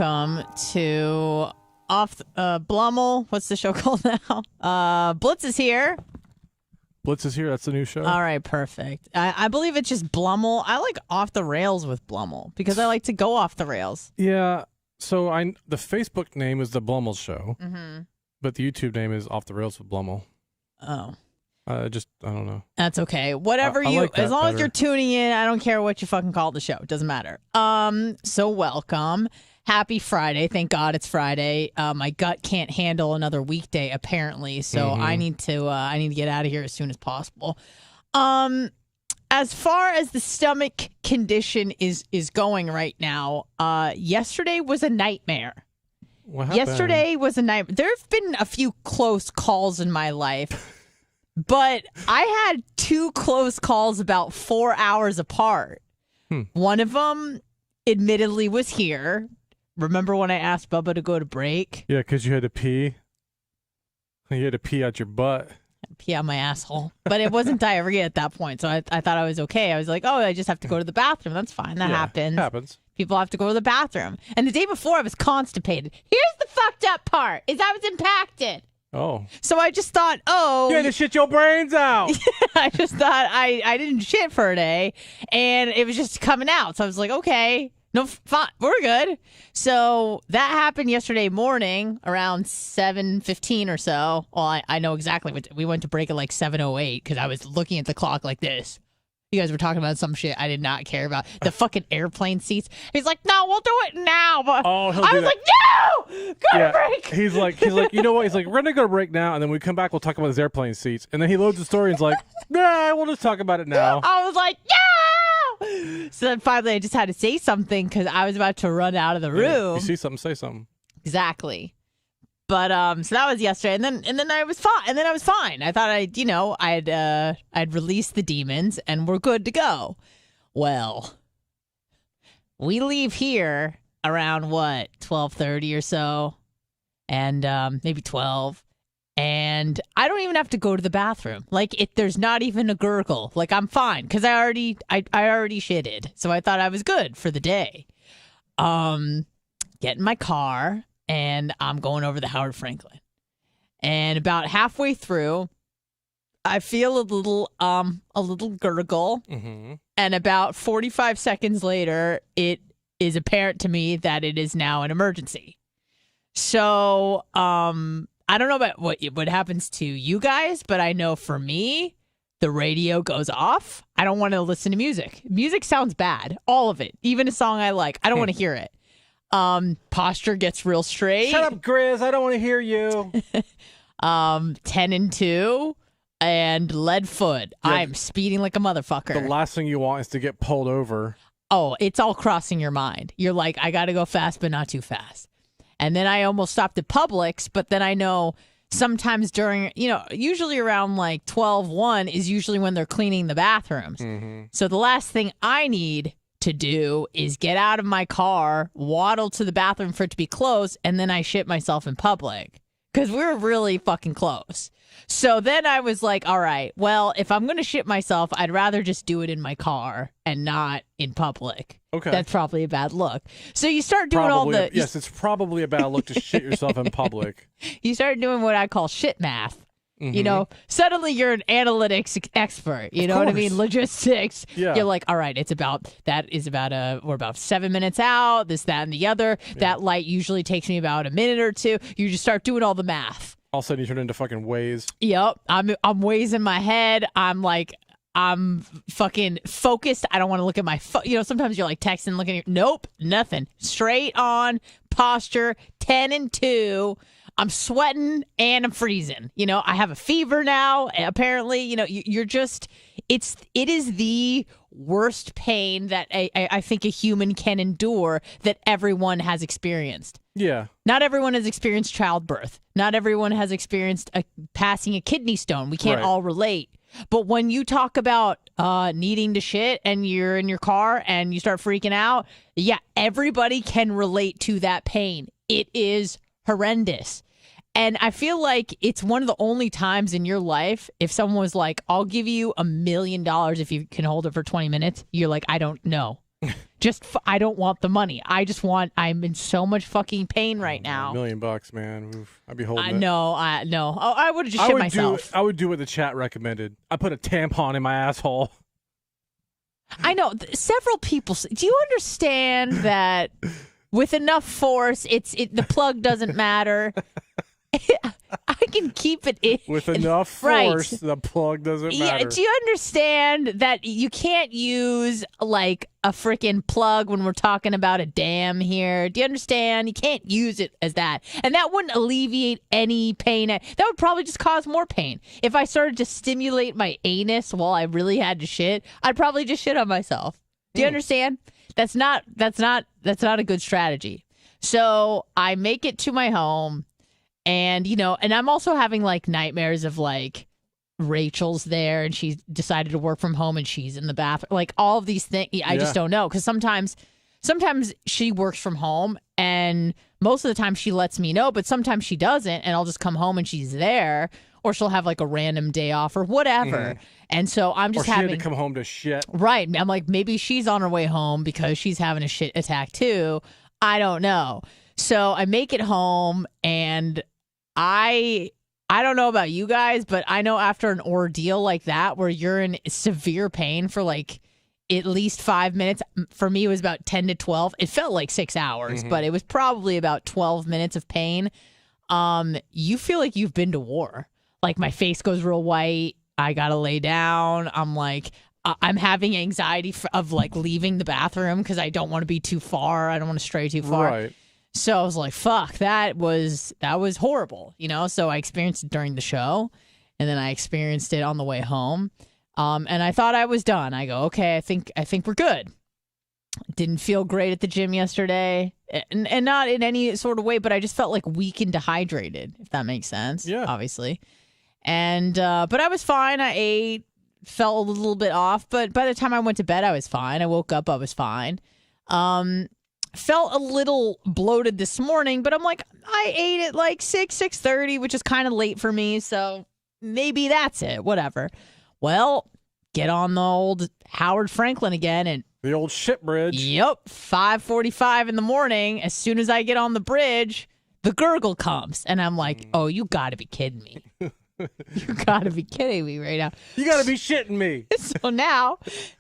welcome to Blummel. What's the show called now? Blitz is here. Blitz is here. That's the new show. All right, perfect. I believe it's just Blummel. I like Off the Rails with Blummel because I like to go off the rails. Yeah. So the Facebook name is the Blummel Show, but the YouTube name is Off the Rails with Blummel. Oh. I don't know. That's okay. Whatever like that as long better. as you're tuning in, I don't care what you fucking call the show. It doesn't matter. So welcome. Happy Friday. Thank God it's Friday. My gut can't handle another weekday apparently, so I need to get out of here as soon as possible. As far as the stomach condition is going right now, yesterday was a nightmare. What happened? Yesterday was a nightmare. There have been a few close calls in my life. But I had 2 close calls about 4 hours apart. One of them, admittedly, was here. Remember when I asked Bubba to go to break? Yeah, because you had to pee. You had to pee out your butt. Pee out my asshole. But it wasn't diarrhea at that point, so I thought I was okay. I was like, oh, I just have to go to the bathroom. That's fine. That happens. People have to go to the bathroom. And the day before, I was constipated. Here's the fucked up part, is I was impacted. Oh. So I just thought, you had to shit your brains out. I just thought I didn't shit for a day, and it was just coming out. So I was like, okay, no, fine, we're good. So that happened yesterday morning around 7:15 or so. Well, I know exactly what we went to break at like 7:08 because I was looking at the clock like this. You guys were talking about some shit I did not care about. The fucking airplane seats. He's like, no, we'll do it now. But I was like, no, go to break. He's like, you know what? He's like, we're going to go to break now. And then when we come back, we'll talk about his airplane seats. And then he loads the story and he's like, nah, we'll just talk about it now. I was like, no. So then finally I just had to say something because I was about to run out of the room. If you see something, say something. Exactly. But so that was yesterday, and then I was fine. And then I was fine. I thought I'd released the demons, and we're good to go. Well, we leave here around 12:30 or so, and maybe 12, and I don't even have to go to the bathroom. Like there's not even a gurgle. Like I'm fine because I already shitted, so I thought I was good for the day. Get in my car. And I'm going over the Howard Franklin. And about halfway through, I feel a little gurgle. And about 45 seconds later, it is apparent to me that it is now an emergency. So I don't know about what happens to you guys, but I know for me, the radio goes off. I don't want to listen to music. Music sounds bad. All of it. Even a song I like. I don't want to hear it. Posture gets real straight. Shut up, Grizz. I don't want to hear you. 10 and 2 and lead foot. Yeah, I'm speeding like a motherfucker. The last thing you want is to get pulled over. Oh, it's all crossing your mind. You're like, I got to go fast, but not too fast. And then I almost stopped at Publix, but then I know sometimes during, usually around like 12:01 is usually when they're cleaning the bathrooms. So the last thing I need to do is get out of my car, waddle to the bathroom for it to be closed, and then I shit myself in public because we were really fucking close. So then I was like, all right, well, if I'm going to shit myself, I'd rather just do it in my car and not in public. Okay. That's probably a bad look. So you start doing Yes, it's probably a bad look to shit yourself in public. You start doing what I call shit math. Suddenly you're an analytics expert. You know what I mean? Logistics. Yeah. You're like, all right, we're about 7 minutes out, this, that, and the other. Yeah. That light usually takes me about a minute or two. You just start doing all the math. All of a sudden you turn into fucking Waze. Yep. I'm Waze in my head. I'm fucking focused. I don't want to look at my phone. Sometimes you're like texting, looking at nope, nothing. Straight on, posture, 10 and 2. I'm sweating and I'm freezing. I have a fever now. Apparently, you're just, it is the worst pain that I think a human can endure that everyone has experienced. Yeah. Not everyone has experienced childbirth. Not everyone has experienced passing a kidney stone. We can't all relate. But when you talk about needing to shit and you're in your car and you start freaking out, yeah, everybody can relate to that pain. It is horrendous. And I feel like it's one of the only times in your life, if someone was like, I'll give you $1 million if you can hold it for 20 minutes, you're like, I don't know. I don't want the money. I'm in so much fucking pain right now. $1 million, man. Oof, I'd be holding it. No. I would have just shit myself. I would do what the chat recommended. I put a tampon in my asshole. I know. Several people. Do you understand that with enough force, the plug doesn't matter? I can keep it in. With enough force, the plug doesn't matter. Yeah, do you understand that you can't use like a freaking plug when we're talking about a dam here? Do you understand? You can't use it as that. And that wouldn't alleviate any pain. That would probably just cause more pain. If I started to stimulate my anus while I really had to shit, I'd probably just shit on myself. Do you understand? That's not a good strategy. So I make it to my home. And, and I'm also having like nightmares of like Rachel's there and she decided to work from home and she's in the bathroom. Like all of these things, I just don't know. Because sometimes she works from home and most of the time she lets me know, but sometimes she doesn't. And I'll just come home and she's there, or she'll have like a random day off or whatever. Mm-hmm. And so I'm just having to come home to shit. Right. I'm like, maybe she's on her way home because she's having a shit attack too. I don't know. So I make it home and I don't know about you guys, but I know after an ordeal like that where you're in severe pain for like at least 5 minutes, for me it was about 10 to 12. It felt like 6 hours, but it was probably about 12 minutes of pain. You feel like you've been to war. Like my face goes real white. I got to lay down. I'm like, I'm having anxiety of like leaving the bathroom because I don't want to be too far. I don't want to stray too far. Right. So I was like, fuck, that was horrible, So I experienced it during the show, and then I experienced it on the way home. And I thought I was done. I go, okay, I think we're good. Didn't feel great at the gym yesterday, and not in any sort of way, but I just felt like weak and dehydrated, if that makes sense. Yeah. Obviously. And but I was fine. I ate, felt a little bit off, but by the time I went to bed, I was fine. I woke up, I was fine. Felt a little bloated this morning, but I'm like, I ate at like 6:30, which is kind of late for me, so maybe that's it. Whatever. Well, get on the old Howard Franklin again, and the old shit bridge. Yep, 5:45 in the morning. As soon as I get on the bridge, the gurgle comes, and I'm like, oh, you got to be kidding me. You gotta be kidding me right now. You gotta be shitting me. So now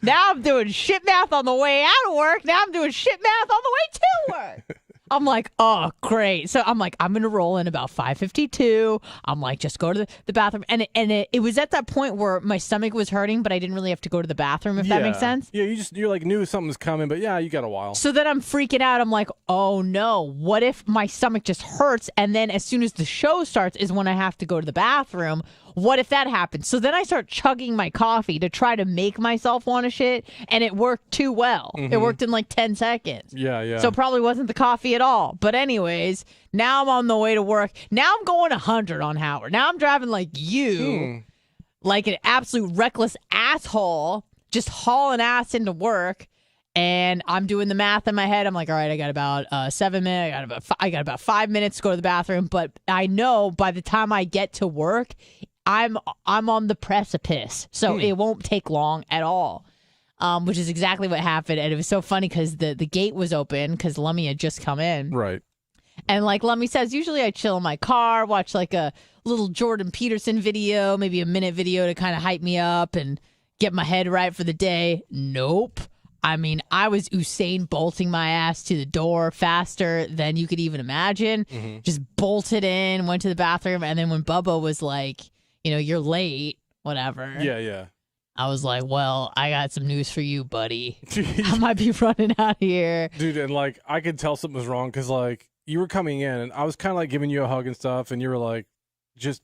I'm doing shit math on the way out of work. Now I'm doing shit math on the way to work. I'm like, oh, great. So I'm like, I'm going to roll in about 5:52. I'm like, just go to the bathroom. And it was at that point where my stomach was hurting, but I didn't really have to go to the bathroom, if that makes sense. Yeah, you're like knew something was coming, but yeah, you got a while. So then I'm freaking out. I'm like, oh no, what if my stomach just hurts? And then as soon as the show starts is when I have to go to the bathroom. What if that happens? So then I start chugging my coffee to try to make myself want to shit, and it worked too well. Mm-hmm. It worked in like 10 seconds. Yeah. So it probably wasn't the coffee at all. But anyways, now I'm on the way to work. Now I'm going 100 on Howard. Now I'm driving like you, like an absolute reckless asshole, just hauling ass into work. And I'm doing the math in my head. I'm like, all right, I got about 7 minutes. I got about 5 minutes to go to the bathroom. But I know by the time I get to work, I'm on the precipice, so it won't take long at all, which is exactly what happened. And it was so funny because the gate was open because Lummy had just come in. Right. And like Lummy says, usually I chill in my car, watch like a little Jordan Peterson video, maybe a minute video to kind of hype me up and get my head right for the day. Nope. I mean, I was Usain bolting my ass to the door faster than you could even imagine. Mm-hmm. Just bolted in, went to the bathroom, and then when Bubba was like, you're late, whatever. Yeah. I was like, well, I got some news for you, buddy. I might be running out here. Dude, and like, I could tell something was wrong because like, you were coming in and I was kind of like giving you a hug and stuff, and you were like,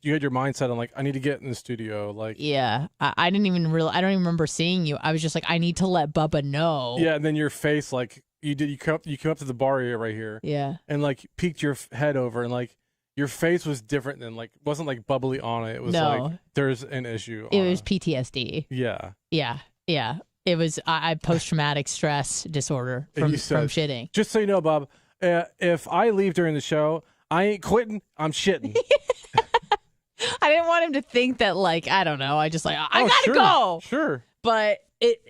you had your mindset on like, I need to get in the studio. Like, yeah, I didn't even I don't even remember seeing you. I was just like, I need to let Bubba know. Yeah, and then your face, like, you came up to the bar area right here. Yeah. And like, peeked your head over and like, your face was different than like, wasn't like bubbly on it. It was like, there's an issue. It was PTSD. Yeah. Yeah. It was I post-traumatic stress disorder from shitting. Just so you know, Bob, if I leave during the show, I ain't quitting. I'm shitting. I didn't want him to think that, like, I don't know. I just like, I gotta go. Sure. But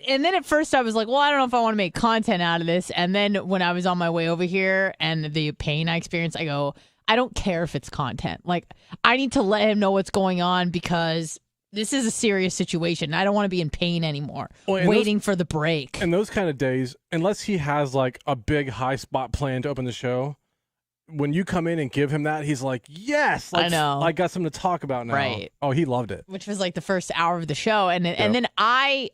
and then at first I was like, well, I don't know if I want to make content out of this. And then when I was on my way over here and the pain I experienced, I go, I don't care if it's content. Like, I need to let him know what's going on because this is a serious situation. I don't want to be in pain anymore, waiting for the break. And those kind of days, unless he has like a big high spot plan to open the show, when you come in and give him that, he's like, yes, I know. I got something to talk about now. Right. Oh, he loved it. Which was like the first hour of the show. And then I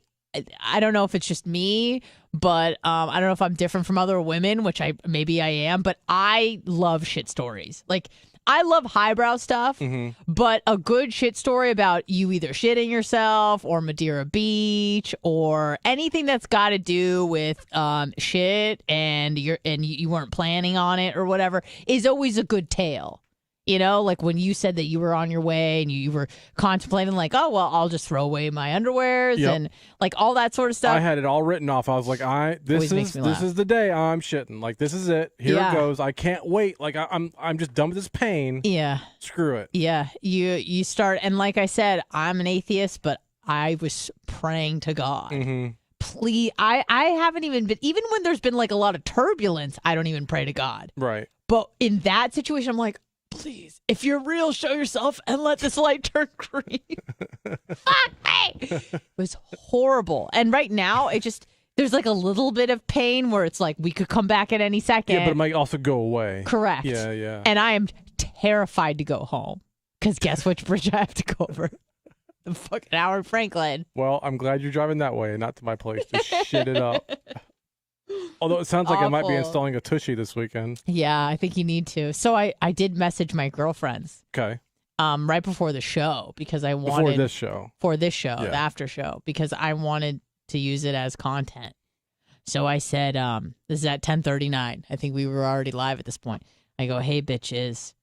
don't know if it's just me, but I don't know if I'm different from other women, which maybe I am, but I love shit stories. Like, I love highbrow stuff, but a good shit story about you either shitting yourself or Madeira Beach or anything that's got to do with shit and you weren't planning on it or whatever is always a good tale. You know, like when you said that you were on your way and you were contemplating like, oh, well, I'll just throw away my underwears and like all that sort of stuff. I had it all written off. I was like, this is the day I'm shitting. Like, this is it. Here it goes. I can't wait. Like, I'm just done with this pain. Yeah. Screw it. Yeah. You start. And like I said, I'm an atheist, but I was praying to God. Please. I haven't even when there's been like a lot of turbulence, I don't even pray to God. Right. But in that situation, I'm like, please, if you're real, show yourself and let this light turn green. Fuck me. It was horrible. And right now, there's like a little bit of pain where it's like we could come back at any second. Yeah, but it might also go away. Correct. Yeah. And I am terrified to go home because guess which bridge I have to go over? The fucking Howard Franklin. Well, I'm glad you're driving that way and not to my place to shit it up. Although it sounds like I might be installing a Tushy this weekend. Yeah, I think you need to. So I did message my girlfriends. Okay. Right before the show because I wanted for this show, the after show, because I wanted to use it as content. So I said, this is at 10:39. I think we were already live at this point. I go, hey bitches.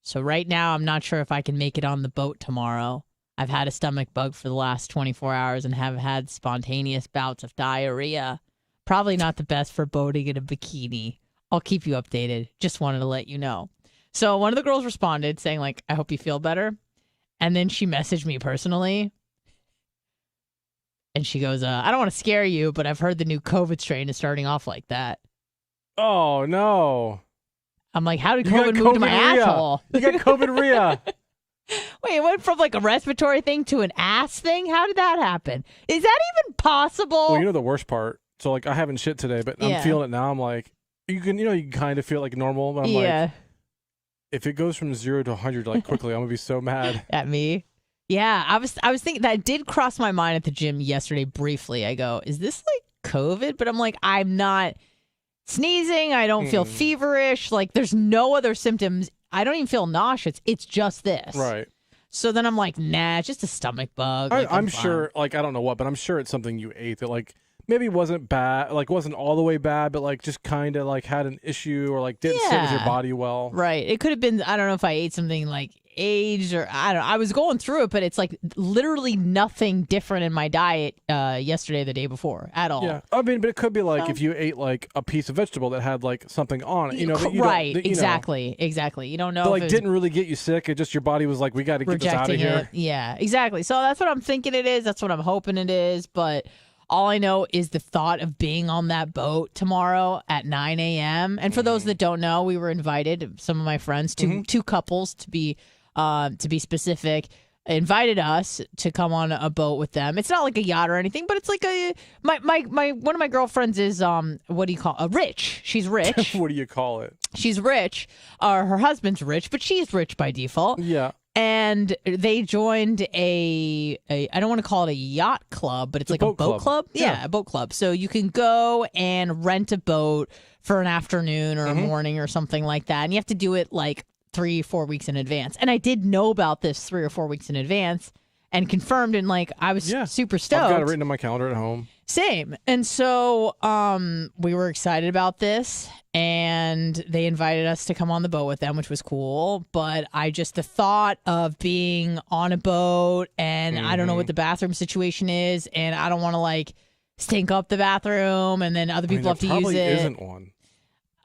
So right now I'm not sure if I can make it on the boat tomorrow. I've had a stomach bug for the last 24 hours and have had spontaneous bouts of diarrhea. Probably not the best for boating in a bikini. I'll keep you updated. Just wanted to let you know. So one of the girls responded saying, like, I hope you feel better. And then she messaged me personally. And she goes, I don't want to scare you, but I've heard the new COVID strain is starting off like that. Oh, no. I'm like, how did COVID move to my asshole? You got COVID-rhea. Wait, it went from like a respiratory thing to an ass thing? How did that happen? Is that even possible? Well, you know the worst part? So, like, I haven't shit today, but I'm feeling it now. I'm like, you can kind of feel like normal, but I'm like, if it goes from 0 to 100 like quickly, I'm gonna be so mad at me. Yeah, I was thinking that did cross my mind at the gym yesterday briefly. I go, is this like COVID? But I'm like, I'm not sneezing. I don't feel feverish. Like, there's no other symptoms. I don't even feel nauseous. It's just this. Right. So then I'm like, nah, it's just a stomach bug. I'm sure, like, I don't know what, but I'm sure it's something you ate that, like, maybe wasn't bad, like, wasn't all the way bad, but, like, just kind of, like, had an issue or, like, didn't sit with your body well. Right. It could have been, I don't know if I ate something, like, aged or, I don't know. I was going through it, but it's, like, literally nothing different in my diet yesterday or the day before at all. Yeah. I mean, but it could be, like, if you ate, like, a piece of vegetable that had, like, something on it, you know. That you right. That, you exactly. Exactly. You don't know. But, like, didn't really get you sick. It just, your body was like, we got to get this out of here. Yeah, exactly. So that's what I'm thinking it is. That's what I'm hoping it is. But all I know is the thought of being on that boat tomorrow at 9 a.m. And for those that don't know, we were invited, some of my friends, two couples to be specific, invited us to come on a boat with them. It's not like a yacht or anything, but it's like my one of my girlfriends is what do you call rich. She's rich. What do you call it? She's rich. Her husband's rich, but she's rich by default. Yeah. And they joined a I don't want to call it a yacht club, but it's like a boat club. Yeah, a boat club. So you can go and rent a boat for an afternoon or a morning or something like that. And you have to do it like 3-4 weeks in advance. And I did know about this 3 or 4 weeks in advance and confirmed, and like I was super stoked. I've got it written on my calendar at home. Same. And so we were excited about this, and they invited us to come on the boat with them, which was cool. But the thought of being on a boat, and I don't know what the bathroom situation is, and I don't want to like stink up the bathroom, and then other people have to use it. Probably isn't one.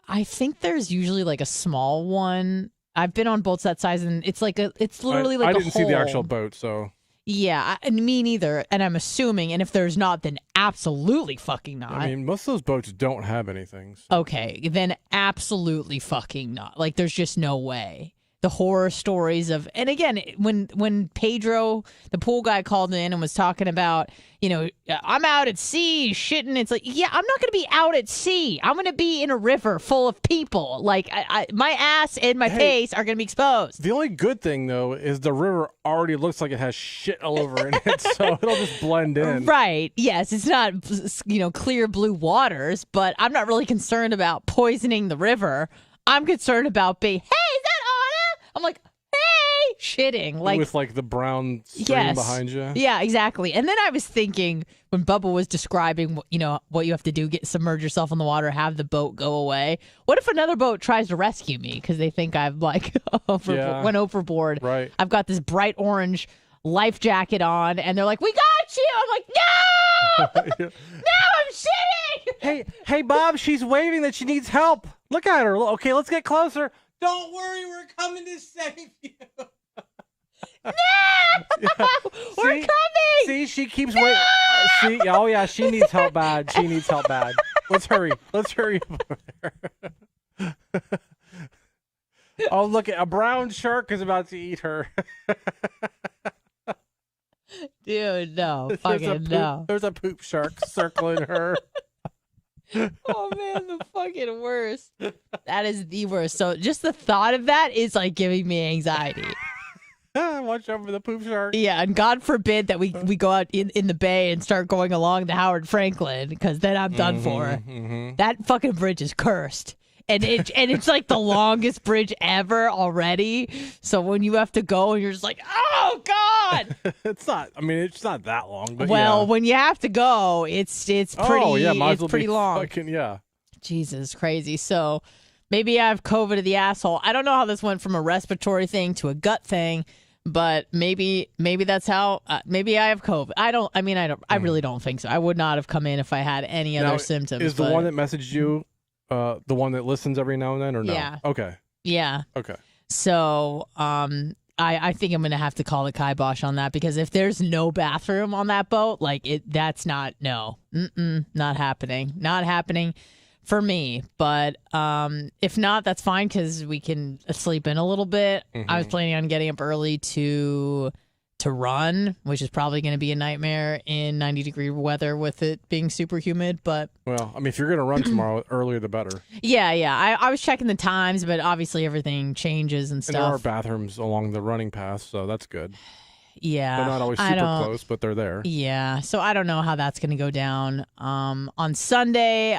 I think there's usually like a small one. I've been on boats that size, and it's like it's literally like a hole. I didn't see the actual boat, so. Yeah, me neither. And I'm assuming, and if there's not, then absolutely fucking not. I mean, most of those boats don't have anything. So. Okay, then absolutely fucking not. Like, there's just no way. The horror stories of, and again, when Pedro, the pool guy, called in and was talking about, I'm out at sea shitting. It's like, yeah, I'm not going to be out at sea. I'm going to be in a river full of people. Like, my ass and my face are going to be exposed. The only good thing, though, is the river already looks like it has shit all over in it, so it'll just blend in. Right. Yes, it's not, clear blue waters, but I'm not really concerned about poisoning the river. I'm concerned about hey, is that Anna? I'm like, hey, shitting. Like, with like the brown stream behind you. Yeah, exactly. And then I was thinking when Bubba was describing, what you have to do, submerge yourself in the water, have the boat go away. What if another boat tries to rescue me because they think I've went overboard? Right. I've got this bright orange life jacket on, and they're like, "We got you!" I'm like, "No, no, I'm shitting." Hey, Bob, she's waving that she needs help. Look at her. Okay, let's get closer. Don't worry, we're coming to save you. No! Yeah. We're coming! See, she keeps waiting. See, oh yeah, she needs help bad. She needs help bad. Let's hurry. Let's hurry over there. Oh, look, a brown shark is about to eat her. Dude, no. Fucking no. There's a poop shark circling her. Oh man, the fucking worst. That is the worst. So just the thought of that is like giving me anxiety. Watch out for the poop shark. Yeah, and God forbid that we go out in the bay and start going along the Howard Franklin, because then I'm done for. Mm-hmm. That fucking bridge is cursed. And it's like the longest bridge ever already. So when you have to go and you're just like, oh God. It's not that long. But when you have to go, it's pretty. Oh yeah, might as well pretty be long. Fucking, yeah. Jesus, crazy. So maybe I have COVID of the asshole. I don't know how this went from a respiratory thing to a gut thing, but maybe that's how. Maybe I have COVID. I really don't think so. I would not have come in if I had any other symptoms. Is the one that messaged you the one that listens every now and then, or no? Yeah. Okay. Yeah. Okay. So I think I'm gonna have to call the kibosh on that, because if there's no bathroom on that boat, that's not not happening for me. But if not, that's fine, because we can sleep in a little bit. Mm-hmm. I was planning on getting up early to run, which is probably going to be a nightmare in 90-degree weather with it being super humid. But if you're going to run tomorrow, earlier the better. Yeah. I was checking the times, but obviously everything changes and stuff. And there are bathrooms along the running path, so that's good. Yeah. They're not always super close, but they're there. Yeah. So I don't know how that's going to go down. On Sunday,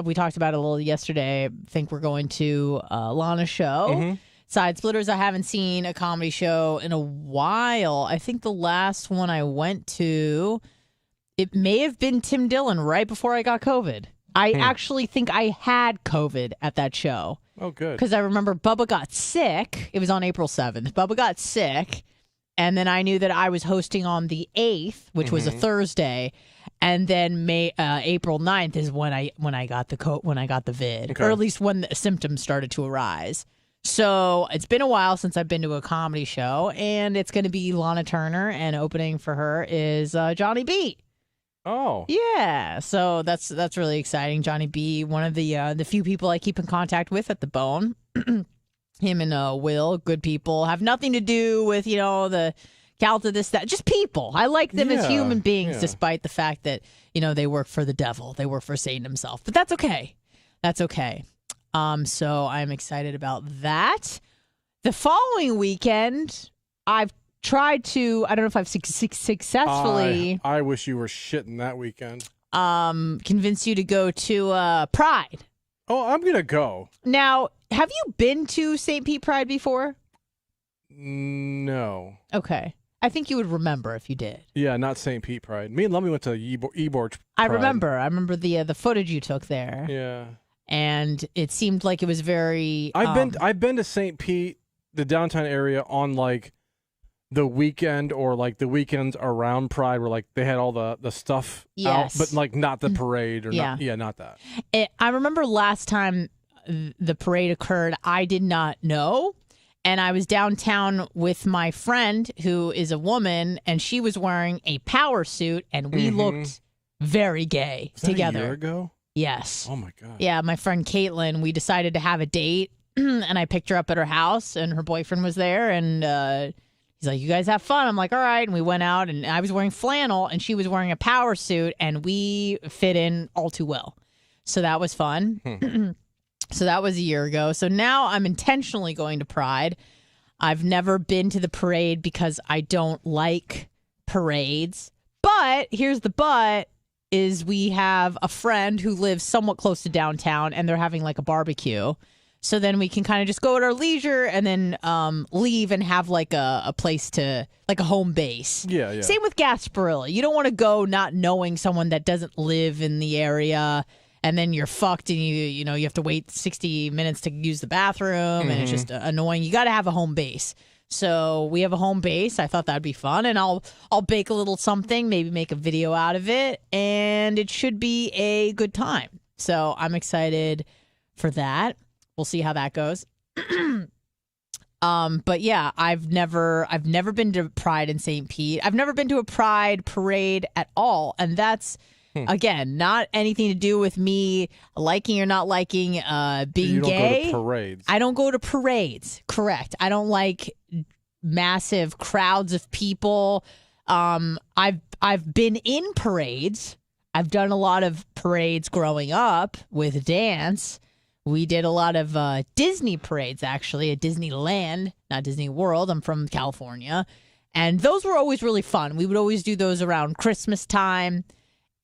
we talked about it a little yesterday. I think we're going to Lana's show. Mm-hmm. Side Splitters. I haven't seen a comedy show in a while. I think the last one I went to, it may have been Tim Dillon right before I got COVID. I actually think I had COVID at that show. Oh, good. Because I remember Bubba got sick. It was on April 7th. Bubba got sick, and then I knew that I was hosting on the 8th, which was a Thursday, and then April 9th is when I got the vid, or at least when the symptoms started to arise. So it's been a while since I've been to a comedy show, and it's going to be Lana Turner, and opening for her is Johnny B. Oh, yeah. So that's really exciting. Johnny B, one of the few people I keep in contact with at the Bone. Him and Will, good people, have nothing to do with the Calta, this, that, just people. I like them as human beings, despite the fact that they work for the devil, they work for Satan himself. But that's okay. That's okay. So I'm excited about that. The following weekend, I've tried to, I don't know if I've successfully. I wish you were shitting that weekend. Convince you to go to Pride. Oh, I'm going to go. Now, have you been to St. Pete Pride before? No. Okay. I think you would remember if you did. Yeah, not St. Pete Pride. Me and Lummy went to Ybor Pride. I remember the footage you took there. Yeah. And it seemed like it was very. I've been to St. Pete, the downtown area, on the weekend or the weekends around Pride, where they had all the stuff out, but not the parade or not that. I remember last time the parade occurred, I did not know, And I was downtown with my friend who is a woman, and she was wearing a power suit, and we looked very gay together. A year ago? Yes. Oh my God. Yeah, my friend Caitlin, we decided to have a date, and I picked her up at her house, and her boyfriend was there, and he's like, "You guys have fun." I'm like, "All right." And we went out, and I was wearing flannel, and she was wearing a power suit, and we fit in all too well. So that was fun. So that was a year ago. So now I'm intentionally going to Pride. I've never been to the parade because I don't like parades. But here's the but, is we have a friend who lives somewhat close to downtown, and they're having like a barbecue. So then we can kind of just go at our leisure and then leave and have like a place to, like a home base. Yeah. Same with Gasparilla. You don't want to go not knowing someone that doesn't live in the area, and then you're fucked and you have to wait 60 minutes to use the bathroom, and it's just annoying. You got to have a home base. So we have a home base. I thought that'd be fun, and I'll bake a little something, maybe make a video out of it, and it should be a good time. So I'm excited for that. We'll see how that goes. But yeah, I've never been to Pride in St. Pete. I've never been to a Pride parade at all, and that's again not anything to do with me liking or not liking being you don't gay. Go to parades. I don't go to parades. Correct. I don't like massive crowds of people. I've been in parades. I've done a lot of parades growing up with dance. We did a lot of Disney parades, actually, at Disneyland, not Disney World. I'm from California. And those were always really fun. We would always do those around Christmas time.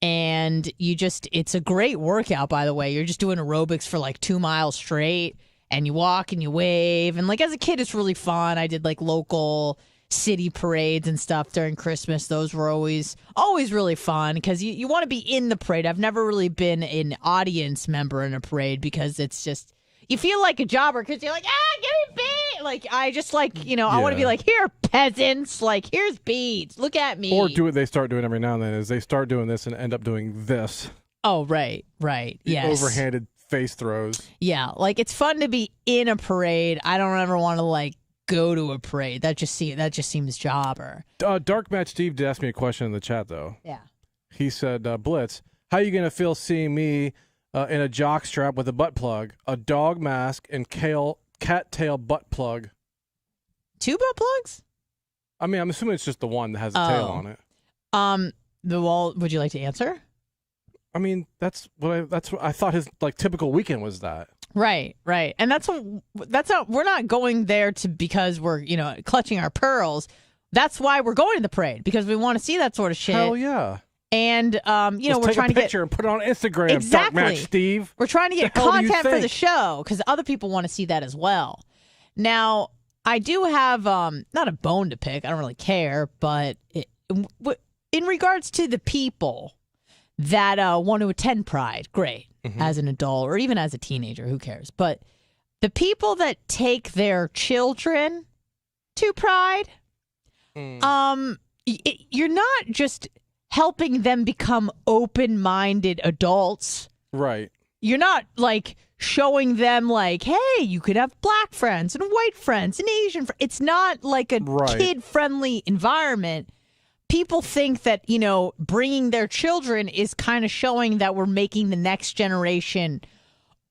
And it's a great workout, by the way. You're just doing aerobics for like 2 miles straight. And you walk and you wave. And like as a kid, it's really fun. I did like local city parades and stuff during Christmas. Those were always really fun because you want to be in the parade. I've never really been an audience member in a parade because it's just, you feel like a jobber because you're like, give me beads. Like, I just like, I want to be like, here, peasants, like, here's beads. Look at me. Or do what they start doing every now and then is they start doing this and end up doing this. Oh, right. Yes. Overhanded face throws. Yeah. Like, it's fun to be in a parade. I don't ever want to like go to a parade. That just seems jobber. Dark Match Steve did ask me a question in the chat though. Yeah. He said, Blitz, how you gonna feel seeing me in a jock strap with a butt plug, a dog mask, and cattail butt plug? 2 butt plugs? I mean, I'm assuming it's just the one that has a tail on it. Would you like to answer? I mean, that's what I thought his like typical weekend was that. Right. And that's not, we're not going there because we're, clutching our pearls. That's why we're going to the parade, because we want to see that sort of shit. Hell yeah. And, we're trying to get take a picture and put it on Instagram. Exactly. Dark Match Steve. We're trying to get content for the show because other people want to see that as well. Now, I do have, not a bone to pick. I don't really care, but in regards to the people that want to attend Pride, great. As an adult or even as a teenager, who cares? But the people that take their children to Pride, you're not just helping them become open-minded adults. Right. You're not like showing them like, hey, you could have black friends and white friends and Asian friends. It's not like a kid-friendly environment. People think that, bringing their children is kind of showing that we're making the next generation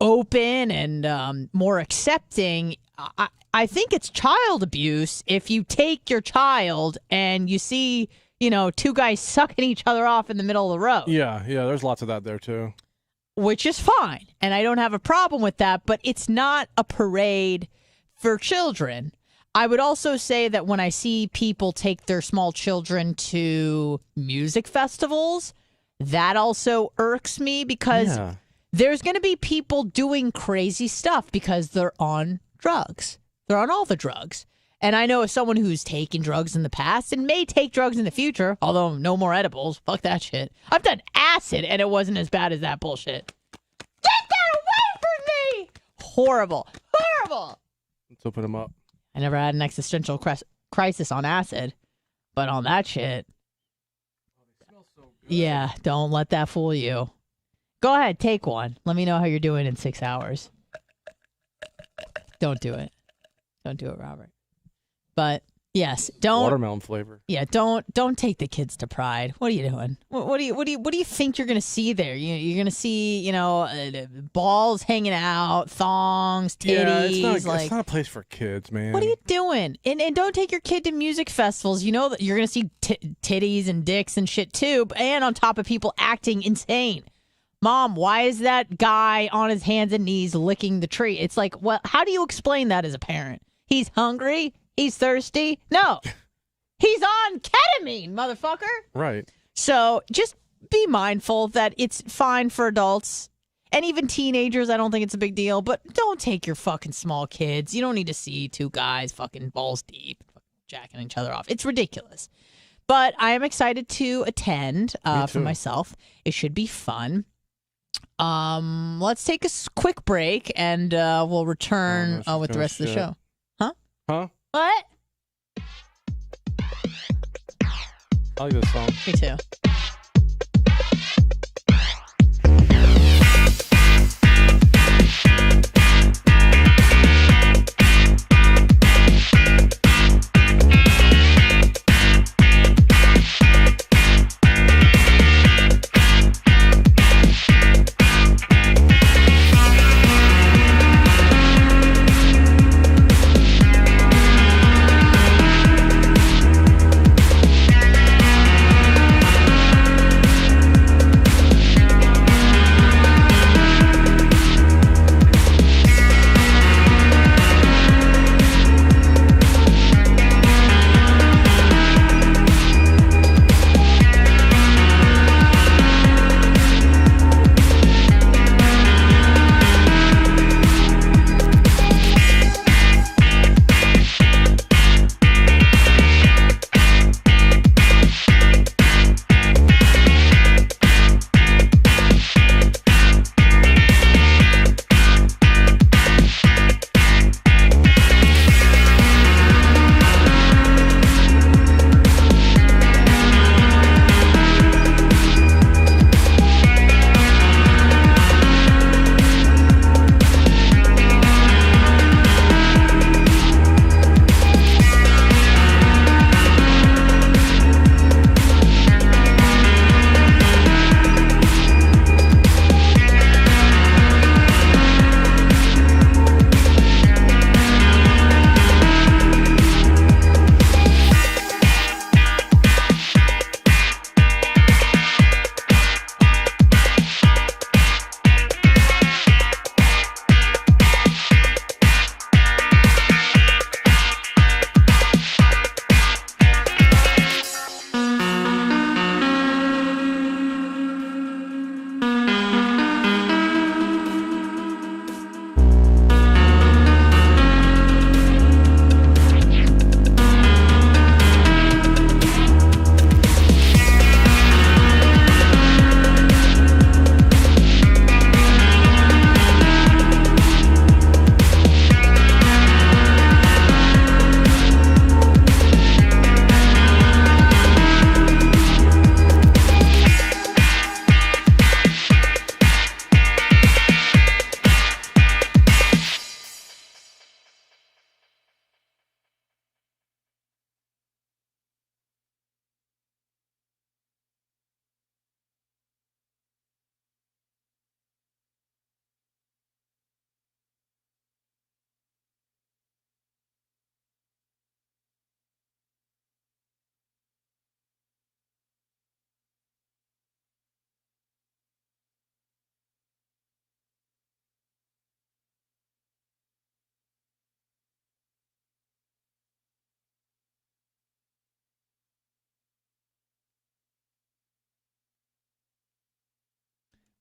open and more accepting. I think it's child abuse if you take your child and you see, 2 guys sucking each other off in the middle of the road. Yeah, there's lots of that there too. Which is fine, and I don't have a problem with that, but it's not a parade for children. I would also say that when I see people take their small children to music festivals, that also irks me because there's going to be people doing crazy stuff because they're on drugs. They're on all the drugs. And I know as someone who's taken drugs in the past and may take drugs in the future, although no more edibles, fuck that shit. I've done acid and it wasn't as bad as that bullshit. Get that away from me! Horrible. Let's open them up. I never had an existential crisis on acid, but on that shit, yeah, don't let that fool you. Go ahead, take one. Let me know how you're doing in 6 hours. Don't do it. Don't do it, Robert. But yes, don't watermelon flavor. Yeah, don't take the kids to Pride. What are you doing? What do you think you're going to see there? You're going to see, balls hanging out, thongs, titties. Yeah, it's not a place for kids, man. What are you doing? And don't take your kid to music festivals. You know that you're going to see titties and dicks and shit too, and on top of people acting insane. Mom, why is that guy on his hands and knees licking the tree? It's like, well, how do you explain that as a parent? He's hungry? He's thirsty? No. He's on ketamine, motherfucker. Right. So just be mindful that it's fine for adults and even teenagers. I don't think it's a big deal, but don't take your fucking small kids. You don't need to see two guys fucking balls deep jacking each other off. It's ridiculous. But I am excited to attend for myself. It should be fun. Let's take a quick break and we'll return with the rest of the show. Huh? What? I like this song. Me too.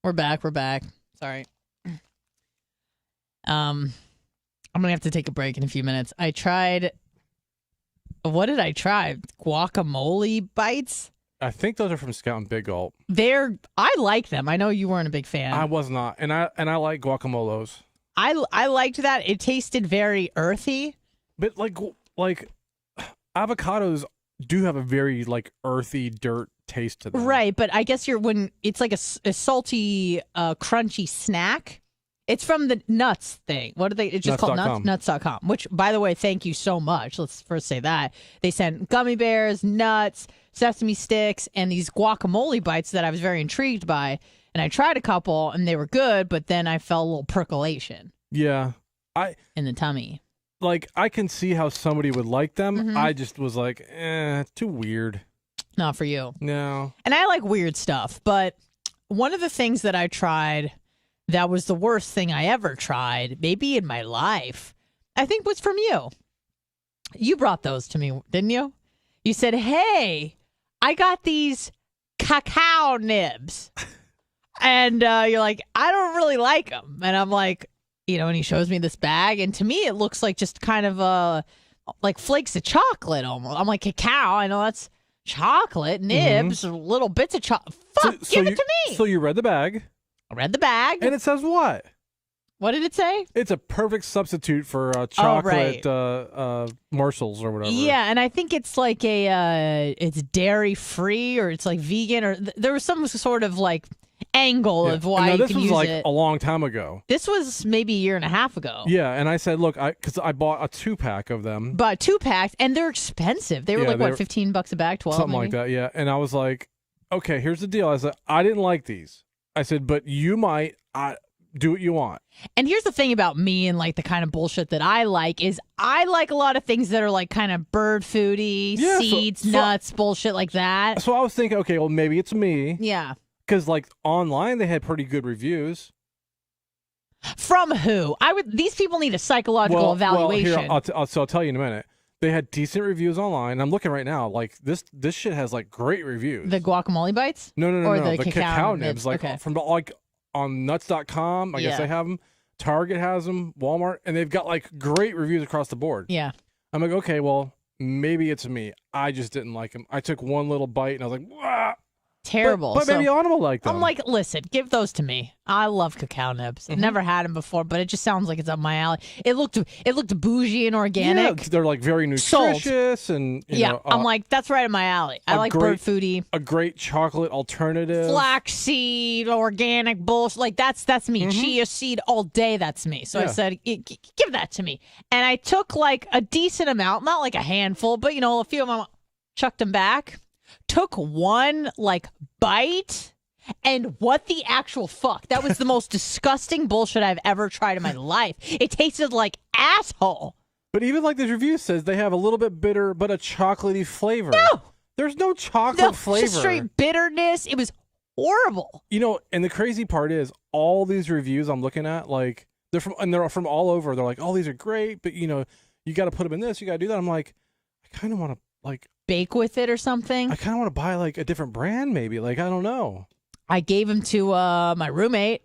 We're back. Sorry. I'm gonna have to take a break in a few minutes. I tried. What did I try? Guacamole bites. I think those are from Scout and Big Gulp. I like them. I know you weren't a big fan. I was not, and I like guacamolos. I liked that. It tasted very earthy. But like avocados do have a very like earthy dirt taste to them. Right, but I guess when it's like a salty, crunchy snack. It's from the nuts thing. What are they? It's just called nuts.com, which, by the way, thank you so much. Let's first say that. They sent gummy bears, nuts, sesame sticks, and these guacamole bites that I was very intrigued by. And I tried a couple, and they were good, but then I felt a little percolation. Yeah. In the tummy. Like, I can see how somebody would like them. I just was like, too weird. Not for you. No. And I like weird stuff, but one of the things that I tried that was the worst thing I ever tried, maybe in my life, I think was from you. You brought those to me, didn't you? You said, hey, I got these cacao nibs. And you're like, I don't really like them. And I'm like, and he shows me this bag. And to me, it looks like just kind of like flakes of chocolate almost. I'm like, cacao, I know that's chocolate, nibs, little bits of chocolate. Fuck, give it to me. So you read the bag. I read the bag. And it says what? What did it say? It's a perfect substitute for chocolate morsels or whatever. Yeah, and I think it's like it's dairy free or it's like vegan or there was some sort of like angle of why you can use it. This was like a long time ago. This was maybe a year and a half ago. Yeah, and I said, look, because I bought a 2-pack of them. Bought 2-packs, and they're expensive. They were like, what, $15 a bag, 12 something maybe? Like that, yeah. And I was like, okay, here's the deal. I said, I didn't like these. I said, but you might do what you want. And here's the thing about me and like the kind of bullshit that I like is I like a lot of things that are like kind of bird foody, seeds, nuts, bullshit like that. So I was thinking, okay, well, maybe it's me. Yeah. Because like online, they had pretty good reviews. From who? These people need a psychological evaluation. Well, here, I'll tell you in a minute. They had decent reviews online. I'm looking right now. Like this shit has like great reviews. The guacamole bites? No. The cacao nibs. Like from like on nuts.com. I guess they have them. Target has them. Walmart, and they've got like great reviews across the board. Yeah. I'm like, okay, well, maybe it's me. I just didn't like them. I took one little bite and I was like, wah! Terrible. But maybe Autumn will like them. I'm like, listen, give those to me. I love cacao nibs. I've never had them before, but it just sounds like it's up my alley. It looked bougie and organic. Yeah, they're like very nutritious and you know, I'm like, that's right in my alley. I like bird foodie. A great chocolate alternative. Flaxseed, organic bullshit. Like that's me. Chia seed all day. That's me. So I said, give that to me. And I took like a decent amount, not like a handful, but a few of them, chucked them back. Took one like bite, and what the actual fuck? That was the most disgusting bullshit I've ever tried in my life. It tasted like asshole. But even like this review says, they have a little bit bitter, but a chocolatey flavor. No, there's no chocolate flavor. Just straight bitterness. It was horrible. And the crazy part is, all these reviews I'm looking at, like they're from all over. They're like, oh, these are great, but you got to put them in this. You got to do that. I'm like, I kind of want to like bake with it or something. I kind of want to buy like a different brand, maybe. Like, I don't know. I gave them to my roommate.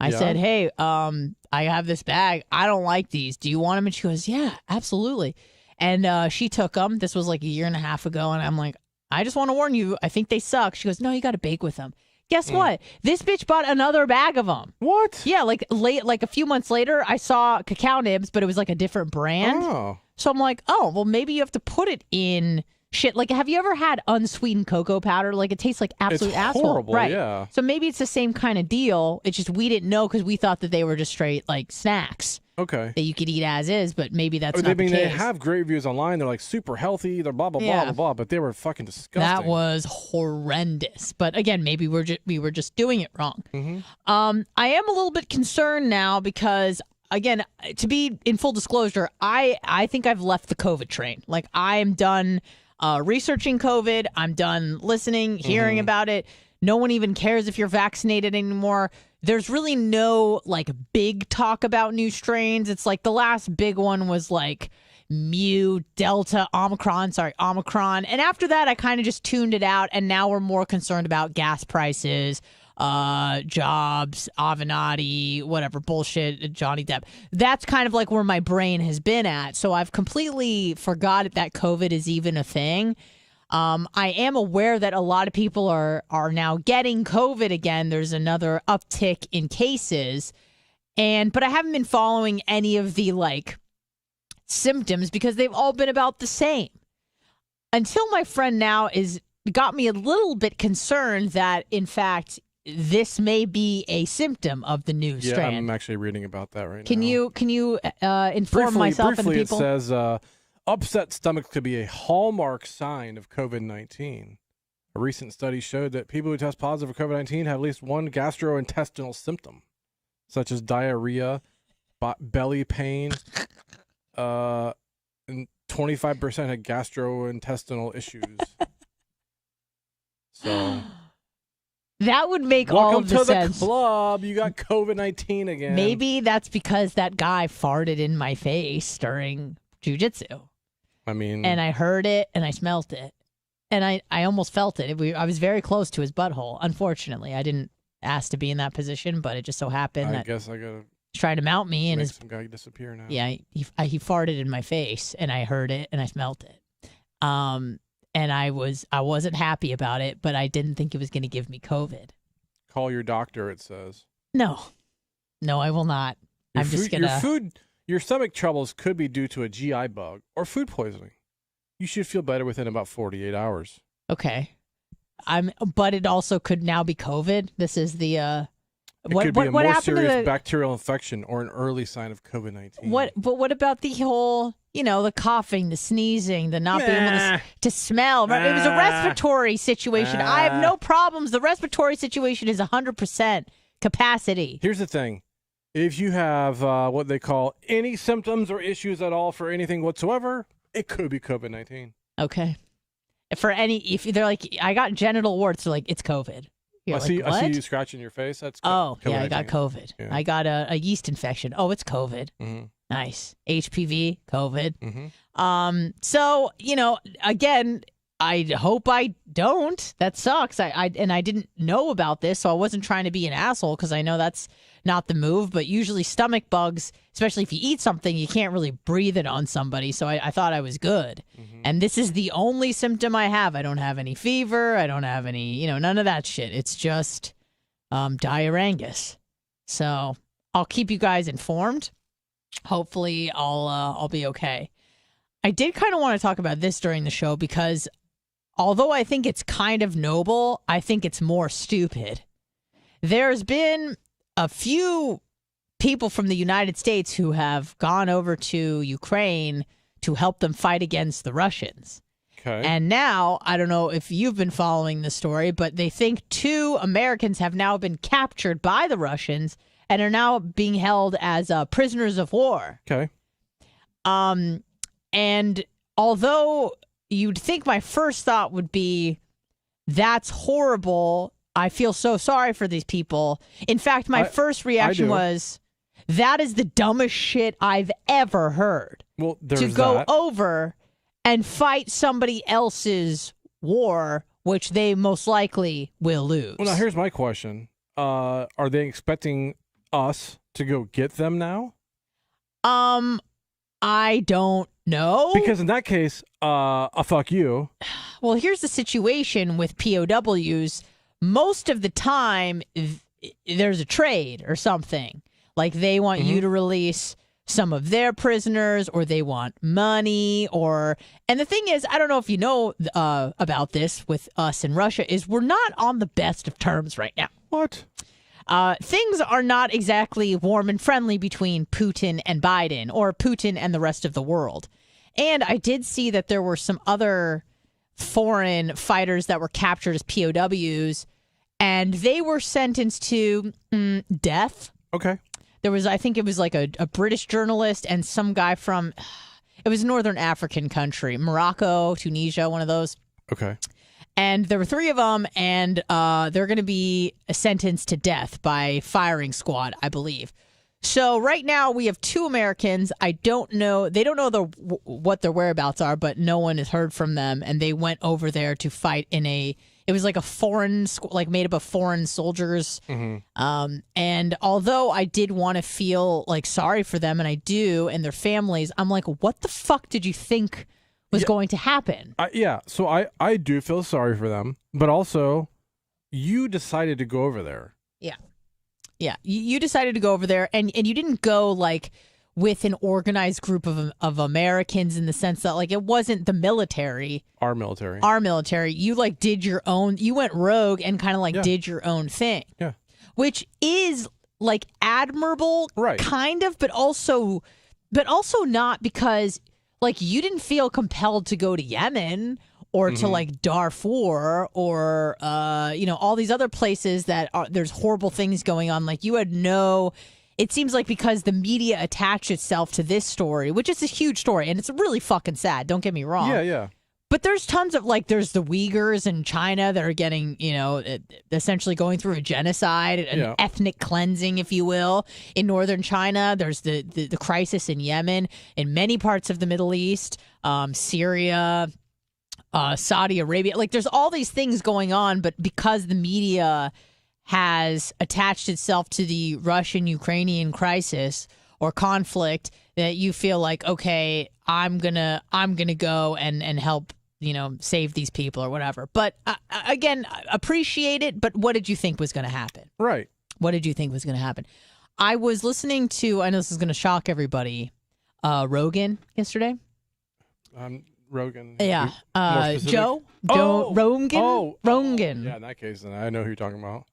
I said, hey, I have this bag. I don't like these. Do you want them? And she goes, yeah, absolutely. And she took them. This was like a year and a half ago. And I'm like, I just want to warn you. I think they suck. She goes, no, you got to bake with them. Guess what? This bitch bought another bag of them. What? Yeah, like a few months later, I saw cacao nibs, but it was like a different brand. Oh. So I'm like, oh, well, maybe you have to put it in shit. Like, have you ever had unsweetened cocoa powder? Like, it tastes like absolute asshole. Horrible, right? Yeah. So maybe it's the same kind of deal. It's just we didn't know because we thought that they were just straight like snacks. Okay. That you could eat as is, but maybe that's not the case. They have great reviews online. They're like super healthy. They're blah blah blah blah. But they were fucking disgusting. That was horrendous. But again, maybe we were just doing it wrong. I am a little bit concerned now because, again, to be in full disclosure, I think I've left the COVID train. Like, I am done researching COVID. I'm done listening, hearing about it. No one even cares if you're vaccinated anymore. There's really no like big talk about new strains. It's like the last big one was like Mu, Delta, Omicron. And after that, I kind of just tuned it out. And now we're more concerned about gas prices, jobs, Avenatti, whatever bullshit, Johnny Depp. That's kind of like where my brain has been at. So I've completely forgot that COVID is even a thing. I am aware that a lot of people are now getting COVID again. There's another uptick in cases, but I haven't been following any of the like symptoms because they've all been about the same. Until my friend now got me a little bit concerned that in fact this may be a symptom of the new strand. Yeah, I'm actually reading about that right now. Can you inform myself and the people? It says upset stomach could be a hallmark sign of COVID-19. A recent study showed that people who test positive for COVID-19 have at least one gastrointestinal symptom, such as diarrhea, belly pain, and 25% had gastrointestinal issues. So that would make all of the sense. Welcome to the club. You got COVID-19 again. Maybe that's because that guy farted in my face during jiu-jitsu. I mean, and I heard it and I smelt it. And I almost felt it. I was very close to his butthole. Unfortunately, I didn't ask to be in that position, but it just so happened I guess I gotta try to mount me and make some guy disappear now. Yeah, he farted in my face and I heard it and I smelt it. And I wasn't happy about it, but I didn't think it was going to give me COVID. Call your doctor, it says. No, I will not. I'm just gonna. Your stomach troubles could be due to a GI bug or food poisoning. You should feel better within about 48 hours. Okay. But it also could now be COVID. This is the It could be a more serious bacterial infection or an early sign of COVID-19. But what about the whole, the coughing, the sneezing, the not being able to smell? It was a respiratory situation. I have no problems. The respiratory situation is 100% capacity. Here's the thing. If you have what they call any symptoms or issues at all for anything whatsoever, it could be COVID-19. Okay. If they're like, I got genital warts, they're like, it's COVID. I see you scratching your face. That's COVID-19. Yeah, I got COVID. Yeah. I got a yeast infection. Oh, it's COVID. Mm-hmm. Nice. HPV, COVID. Mm-hmm. So, again, I hope I don't. That sucks. I didn't know about this, so I wasn't trying to be an asshole because I know that's not the move. But usually stomach bugs, especially if you eat something, you can't really breathe it on somebody. So I thought I was good. Mm-hmm. And this is the only symptom I have. I don't have any fever. I don't have any, none of that shit. It's just diarrhea. So I'll keep you guys informed. Hopefully I'll be okay. I did kind of want to talk about this during the show because although I think it's kind of noble, I think it's more stupid. There's been a few people from the United States who have gone over to Ukraine to help them fight against the Russians. Okay. And now, I don't know if you've been following the story, but they think 2 Americans have now been captured by the Russians and are now being held as prisoners of war. Okay. And although you'd think my first thought would be, that's horrible. I feel so sorry for these people. In fact, my first reaction was, that is the dumbest shit I've ever heard. Well, there's to go over and fight somebody else's war, which they most likely will lose. Well, now here's my question. Are they expecting us to go get them now? I don't know. Because in that case, fuck you. Well, here's the situation with POWs. Most of the time, there's a trade or something. Like they want you to release some of their prisoners, or they want money, and the thing is, I don't know if you know about this with us in Russia, is we're not on the best of terms right now. What? Things are not exactly warm and friendly between Putin and Biden, or Putin and the rest of the world. And I did see that there were some other foreign fighters that were captured as POWs, and they were sentenced to death. Okay. There was, I think it was like a British journalist and some guy from, it was a northern African country, Morocco, Tunisia, one of those. Okay. And there were 3 of them, and they're going to be sentenced to death by firing squad, I believe. So right now we have 2 Americans. I don't know. They don't know what their whereabouts are, but no one has heard from them. And they went over there to fight it was like a foreign, like made up of foreign soldiers. Mm-hmm. And although I did want to feel like sorry for them, and I do, and their families, I'm like, what the fuck did you think was going to happen? So I do feel sorry for them, but also you decided to go over there. Yeah. You decided to go over there, and you didn't go like with an organized group of Americans, in the sense that like it wasn't the military. Our military. You like did your own. You went rogue and kind of like did your own thing. Yeah. Which is like admirable, right? Kind of, but also not, because like you didn't feel compelled to go to Yemen or to like Darfur or all these other places that there's horrible things going on. Like you had no. It seems like because the media attached itself to this story, which is a huge story, and it's really fucking sad. Don't get me wrong. Yeah. But there's tons of there's the Uyghurs in China that are getting, essentially going through a genocide, an ethnic cleansing, if you will, in northern China. There's the crisis in Yemen, in many parts of the Middle East, Syria, Saudi Arabia. Like there's all these things going on, but because the media has attached itself to the Russian-Ukrainian crisis or conflict, that you feel like, okay, I'm gonna go and help, save these people or whatever. But again, appreciate it. But what did you think was going to happen? Right. What did you think was going to happen? I was listening to, I know this is going to shock everybody, Rogan yesterday. Rogan. Yeah. Joe Rogan. Rogan. Yeah, in that case, then I know who you're talking about.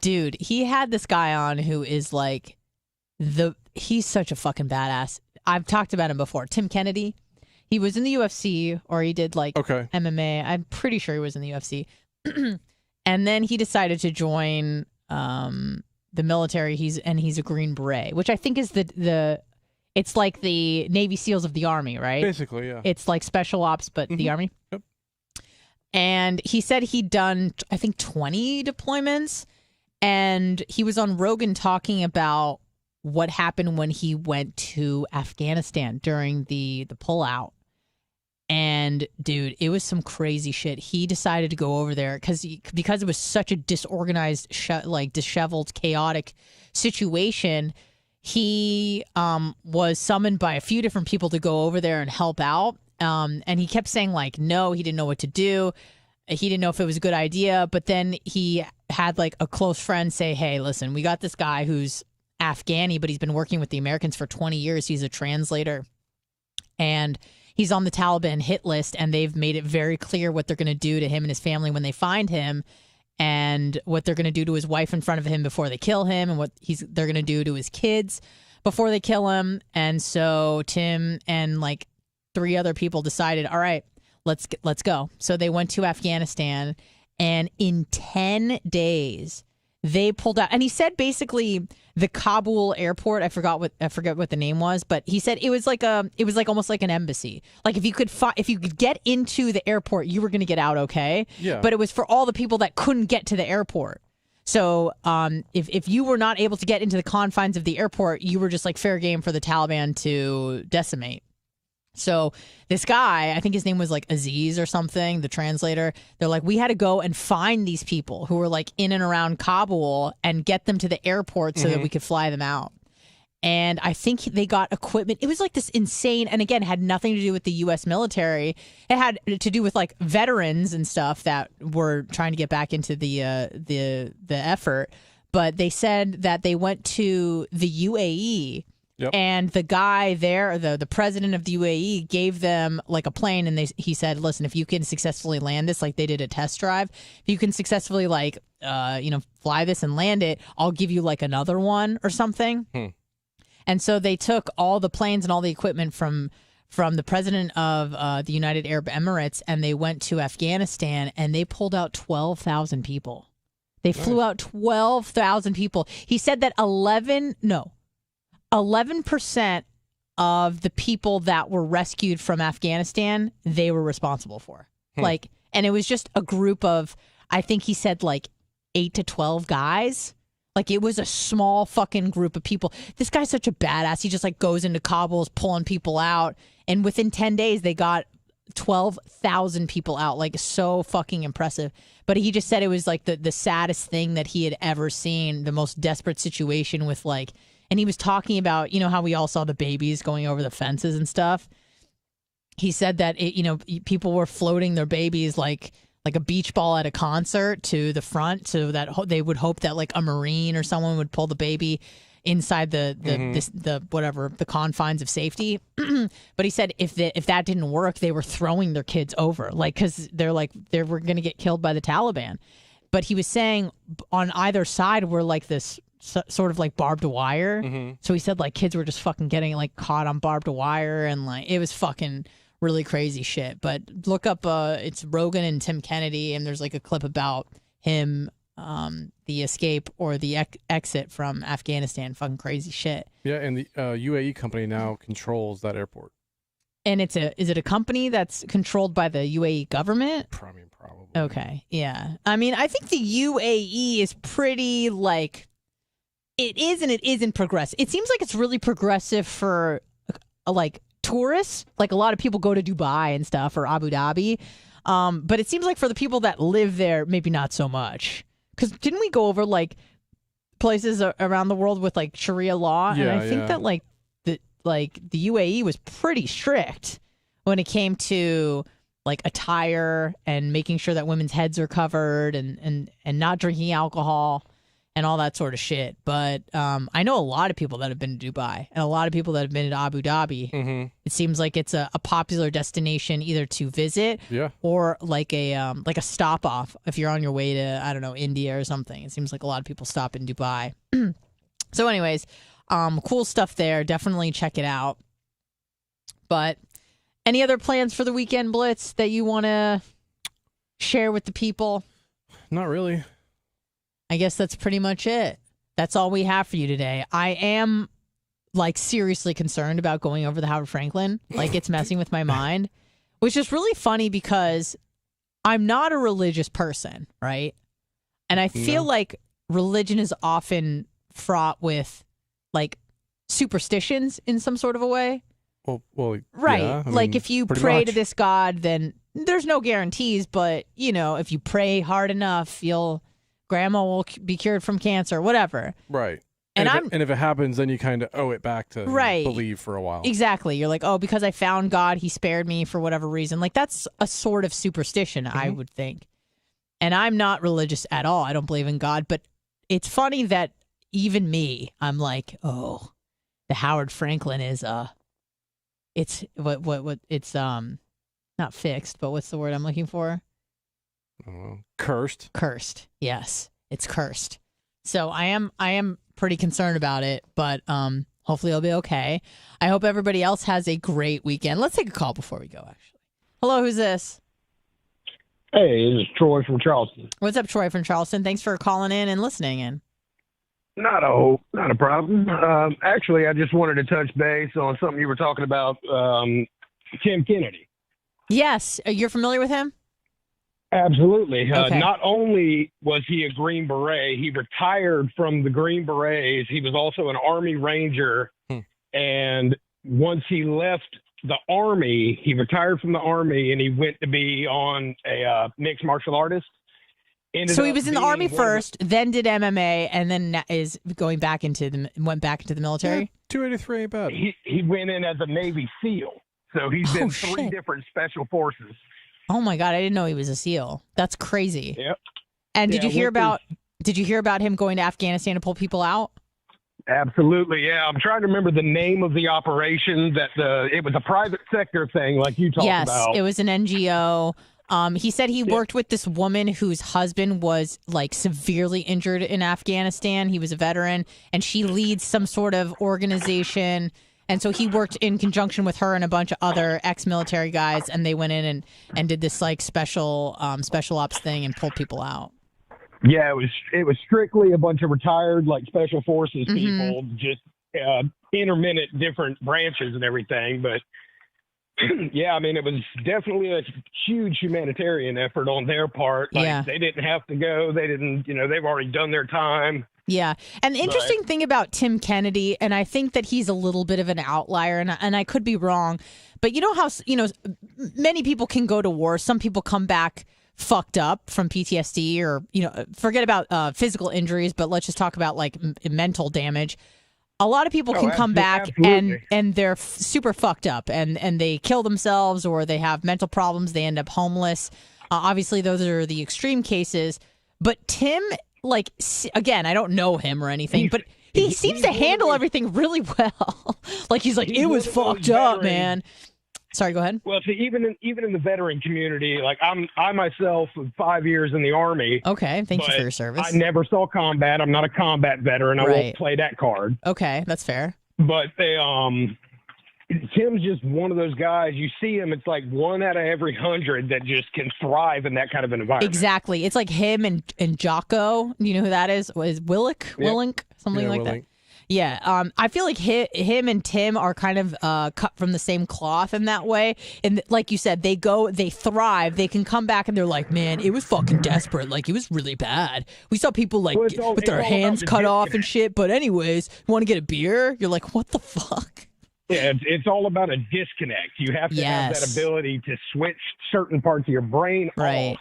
Dude, he had this guy on who is like he's such a fucking badass. I've talked about him before. Tim Kennedy. He was in the UFC, or he did MMA. I'm pretty sure he was in the UFC. And then he decided to join the military. He's a Green Beret, which I think is it's like the Navy SEALs of the Army, right? Basically, yeah. It's like special ops, but the Army. Yep. And he said he'd done, I think, 20 deployments. And he was on Rogan talking about what happened when he went to Afghanistan during the pullout. And, dude, it was some crazy shit. He decided to go over there because it was such a disorganized, disheveled, chaotic situation. He was summoned by a few different people to go over there and help out. And he kept saying, like, no, he didn't know what to do. He didn't know if it was a good idea. But then he had, like, a close friend say, hey, listen, we got this guy who's Afghani, but he's been working with the Americans for 20 years. He's a translator. And he's on the Taliban hit list. And they've made it very clear what they're going to do to him and his family when they find him. And what they're going to do to his wife in front of him before they kill him. And what they're going to do to his kids before they kill him. And so Tim and, like, 3 other people decided, all right, let's go. So they went to Afghanistan, and in 10 days they pulled out. And he said basically the Kabul airport, I forget what the name was, but he said it was like almost like an embassy. Like if you could get into the airport, you were going to get out okay. Yeah. But it was for all the people that couldn't get to the airport. So if you were not able to get into the confines of the airport, you were just like fair game for the Taliban to decimate. So this guy, I think his name was like Aziz or something, the translator, they're like, we had to go and find these people who were like in and around Kabul and get them to the airport so that we could fly them out. And I think they got equipment. It was like this insane, and again, had nothing to do with the U.S. military. It had to do with like veterans and stuff that were trying to get back into the effort. But they said that they went to the UAE. Yep. And the guy there, the president of the UAE, gave them like a plane, and he said, "Listen, if you can successfully land this, like they did a test drive, if you can successfully fly this and land it, I'll give you like another one or something." And so they took all the planes and all the equipment from the president of the United Arab Emirates, and they went to Afghanistan, and they pulled out 12,000 people. They flew out 12,000 people. He said that 11% of the people that were rescued from Afghanistan, they were responsible for. And it was just a group of, I think he said like 8 to 12 guys. Like it was a small fucking group of people. This guy's such a badass. He just like goes into Kabul, is pulling people out. And within 10 days, they got 12,000 people out. Like so fucking impressive. But he just said it was like the saddest thing that he had ever seen. The most desperate situation with like, and he was talking about, how we all saw the babies going over the fences and stuff. He said that, people were floating their babies like a beach ball at a concert to the front so that they would hope that like a Marine or someone would pull the baby, inside the whatever the confines of safety. But he said if that didn't work, they were throwing their kids over, like, because they were going to get killed by the Taliban. But he was saying on either side were like this sort of like barbed wire. So he said like kids were just fucking getting like caught on barbed wire, and like it was fucking really crazy shit. But look up it's Rogan and Tim Kennedy, and there's like a clip about him, the escape or the exit from Afghanistan. Fucking crazy shit. Yeah, and the UAE company now controls that airport. And is it a company that's controlled by the UAE government? Probably. Okay, yeah. I mean, I think the UAE is pretty like, it is and it isn't progressive. It seems like it's really progressive for like tourists. Like a lot of people go to Dubai and stuff, or Abu Dhabi. But it seems like for the people that live there, maybe not so much. Because didn't we go over like places around the world with like Sharia law? Yeah, and I think that like the UAE was pretty strict when it came to like attire and making sure that women's heads are covered and not drinking alcohol and all that sort of shit. But I know a lot of people that have been to Dubai and a lot of people that have been to Abu Dhabi. It seems like it's a popular destination either to visit or like a stop off if you're on your way to, I don't know, India or something. It seems like a lot of people stop in Dubai. So anyways, cool stuff there. Definitely check it out. But any other plans for the weekend, Blitz, that you want to share with the people? Not really. I guess that's pretty much it. That's all we have for you today. I am like seriously concerned about going over the Howard Franklin. Like it's messing with my mind, which is really funny because I'm not a religious person, right? And I feel like religion is often fraught with like superstitions in some sort of a way. Well, right. Yeah, like if you pray to this God, then there's no guarantees. But, you know, if you pray hard enough, grandma will be cured from cancer, whatever. Right. And if it happens, then you kind of owe it back to believe for a while. Exactly. You're like, oh, because I found God, he spared me for whatever reason. Like that's a sort of superstition, I would think. And I'm not religious at all. I don't believe in God. But it's funny that even me, I'm like, oh, the Howard Franklin is it's it's not fixed, but what's the word I'm looking for? Cursed. Cursed. Yes, it's cursed. So I am pretty concerned about it, but hopefully it'll be okay. I hope everybody else has a great weekend. Let's take a call before we go, actually. Hello, who's this? Hey, this is Troy from Charleston. What's up, Troy from Charleston? Thanks for calling in and listening in. Not a problem. Actually, I just wanted to touch base on something you were talking about, Tim Kennedy. Yes. You're familiar with him? Absolutely. Okay. Not only was he a Green Beret, he retired from the Green Berets. He was also an Army Ranger. And once he left the Army, he retired from the Army and he went to be on a mixed martial artist. So he was in the Army first, then did MMA, and then is going back went back into the military? Yeah, 283 ain't bad. He went in as a Navy SEAL. So he's been three different special forces. Oh my God, I didn't know he was a SEAL. That's crazy. Yep. And did you hear about him going to Afghanistan to pull people out? Absolutely, yeah. I'm trying to remember the name of the operation. It was a private sector thing, like you talked about. Yes, it was an NGO. He said he worked with this woman whose husband was like severely injured in Afghanistan. He was a veteran, and she leads some sort of organization. And so he worked in conjunction with her and a bunch of other ex-military guys, and they went in and did this like special ops thing and pulled people out. Yeah, it was strictly a bunch of retired like special forces people, just intermittent different branches and everything. But yeah, I mean, it was definitely a huge humanitarian effort on their part. Like, they didn't have to go. They didn't, they've already done their time. Yeah. And the interesting thing about Tim Kennedy, and I think that he's a little bit of an outlier, and I could be wrong, but you know how, many people can go to war. Some people come back fucked up from PTSD or, forget about physical injuries, but let's just talk about like mental damage. A lot of people can come back and they're super fucked up and they kill themselves or they have mental problems. They end up homeless. Obviously, those are the extreme cases. But Tim, like, again, I don't know him or anything, but he seems to handle everything really well. Like he's like, it was fucked up, man. Sorry, go ahead. Well, see, even in the veteran community, like I myself with 5 years in the Army. Okay, thank you for your service. I never saw combat. I'm not a combat veteran. I won't play that card. Okay, that's fair. But they Tim's just one of those guys. You see him, it's like 1 out of every 100 that just can thrive in that kind of environment. Exactly. It's like him and Jocko. You know who that is? Is Willink? Yep. Willink? Something like that. Yeah, I feel like him and Tim are kind of cut from the same cloth in that way. And like you said, they thrive. They can come back and they're like, man, it was fucking desperate. Like, it was really bad. We saw people like with their hands cut off and shit. But anyways, you want to get a beer? You're like, what the fuck? Yeah, it's all about a disconnect. You have to have that ability to switch certain parts of your brain off.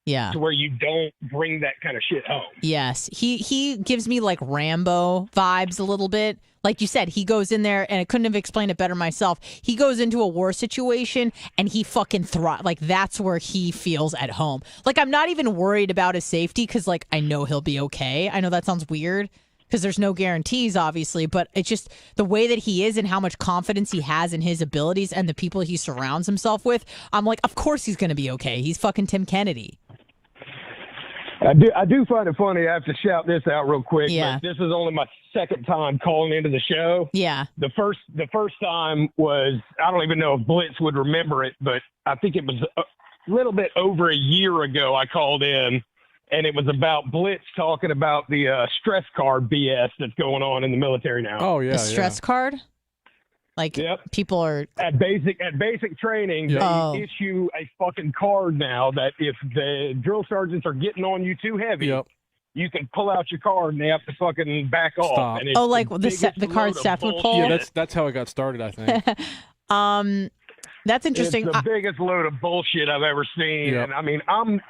Yeah. To where you don't bring that kind of shit home. Yes. He gives me like Rambo vibes a little bit. Like you said, he goes in there, and I couldn't have explained it better myself. He goes into a war situation and he fucking thrives. Like, that's where he feels at home. Like, I'm not even worried about his safety because, like, I know he'll be okay. I know that sounds weird because there's no guarantees, obviously, but it's just the way that he is and how much confidence he has in his abilities and the people he surrounds himself with. I'm like, of course he's going to be okay. He's fucking Tim Kennedy. I do find it funny. I have to shout this out real quick. Yeah. But this is only my second time calling into the show. Yeah. The first time was, I don't even know if Blitz would remember it, but I think it was a little bit over a year ago I called in, and it was about Blitz talking about the stress card BS that's going on in the military now. Oh, yeah. The stress card? Like, people are at basic training. They issue a fucking card now that if the drill sergeants are getting on you too heavy, you can pull out your card and they have to fucking back off. And like the card Seth would pull. Yeah, that's how it got started, I think. That's interesting. It's the biggest load of bullshit I've ever seen. Yep. And I mean, I'm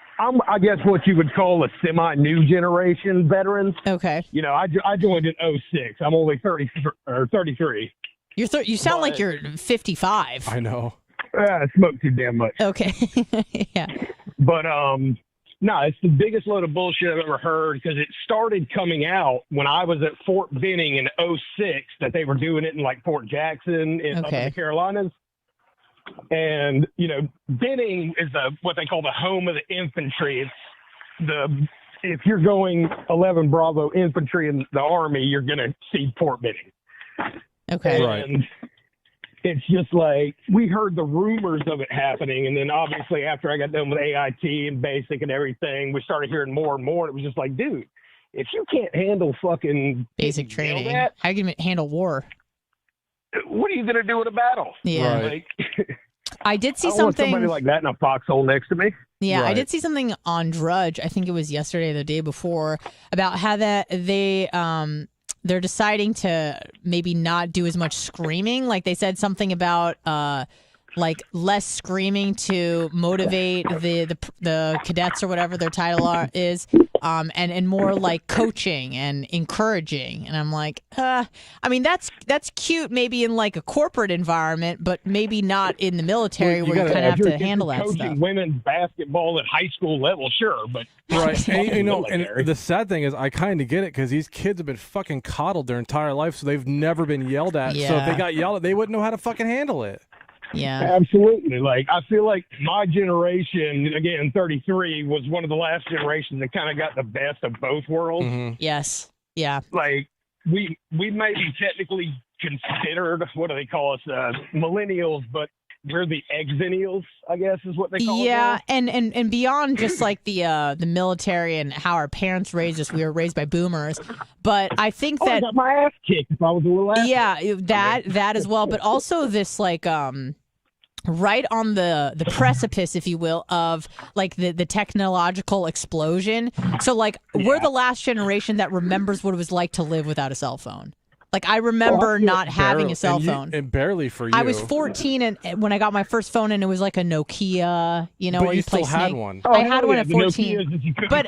I guess what you would call a semi-new generation veteran. Okay. You know, I joined in 06. I'm only 33. You sound like you're 55. I know. I smoke too damn much. Okay. Yeah. But no, it's the biggest load of bullshit I've ever heard because it started coming out when I was at Fort Benning in 06 that they were doing it in like Fort Jackson up in the Carolinas. And, you know, Benning is what they call the home of the infantry. If you're going 11 Bravo infantry in the Army, you're going to see Fort Benning. Okay. And it's just like, we heard the rumors of it happening. And then obviously after I got done with AIT and basic and everything, we started hearing more and more. And it was just like, dude, if you can't handle fucking basic training, how are you going to handle war? What are you going to do in a battle? Yeah. Like, I did see I something. want somebody like that in a foxhole next to me. Yeah, I did see something on Drudge. I think it was yesterday or the day before about how they're deciding to maybe not do as much screaming. Like they said something about like less screaming to motivate the cadets or whatever their title is, and more like coaching and encouraging. And I'm like, I mean that's cute maybe in like a corporate environment, but maybe not in the military where you kind of have to handle that coaching stuff. Women's basketball at high school level, sure, but right. And, you know, and the sad thing is, I kind of get it because these kids have been fucking coddled their entire life, so they've never been yelled at. Yeah. So if they got yelled at, they wouldn't know how to fucking handle it. Yeah, absolutely. Like I feel like my generation, again, 33, was one of the last generations that kind of got the best of both worlds. Mm-hmm. Yes. Yeah. Like we may be technically considered, what do they call us, millennials, but we're the exennials, I guess is what they call us. Yeah, and beyond just like the military and how our parents raised us, we were raised by boomers. But I think that I got my ass kicked if I was a little ass. Yeah, that as well. But also this like right on the precipice, if you will, of like the technological explosion. So like we're the last generation that remembers what it was like to live without a cell phone. Like, I remember not having a cell phone. And barely for you. I was 14 and when I got my first phone, and it was like a Nokia, you know, but where you play still had Snake. one. I had one at 14. But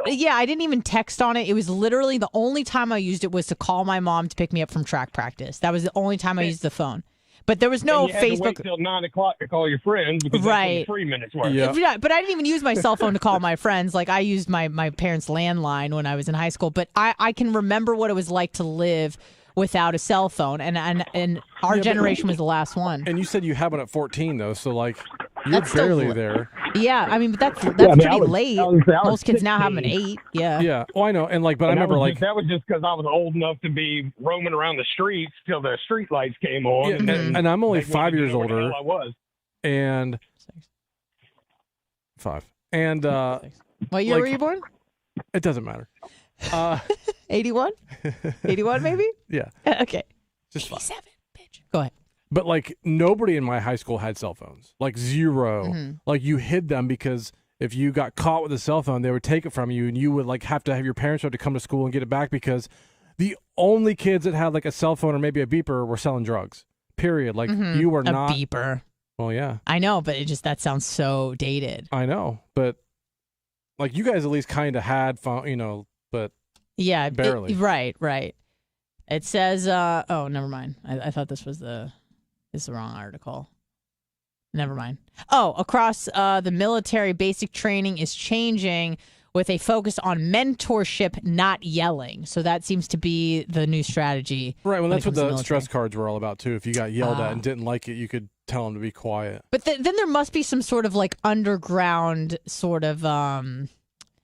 yeah, I didn't even text on it. It was literally the only time I used it was to call my mom to pick me up from track practice. That was the only time I used the phone. But there was no and you had Facebook. to wait till 9 o'clock to call your friends because that's when the 3 minutes were. Yeah, but I didn't even use my cell phone to call my friends. Like I used my parents' landline when I was in high school. But I can remember what it was like to live without a cell phone, and our generation was the last one. And you said you have one at 14 though, so like you're barely there. Yeah, I mean, but that's pretty late. Most kids 16. Now have an 8. Yeah. Yeah. Oh, I know. And like, but I remember like that was just because I was old enough to be roaming around the streets till the street lights came on. Yeah, and I'm only 5 years older. I was. And 5. And what year were you born? It doesn't matter. 81? 81 maybe? Yeah. Okay. Just 87, bitch. Go ahead. But like nobody in my high school had cell phones. Like 0. Mm-hmm. Like you hid them because if you got caught with a cell phone, they would take it from you, and you would like have to have your parents have to come to school and get it back because the only kids that had like a cell phone or maybe a beeper were selling drugs. Period. Like you were not a beeper. Well, yeah. I know, but that sounds so dated. I know, but like you guys at least kind of had phone, but yeah, barely. Right. It says, oh, never mind. I thought this was the wrong article. Never mind. Oh, across the military, basic training is changing with a focus on mentorship, not yelling. So that seems to be the new strategy. Right. Well, that's what the stress cards were all about, too. If you got yelled at and didn't like it, you could tell them to be quiet. But then there must be some sort of like underground sort of,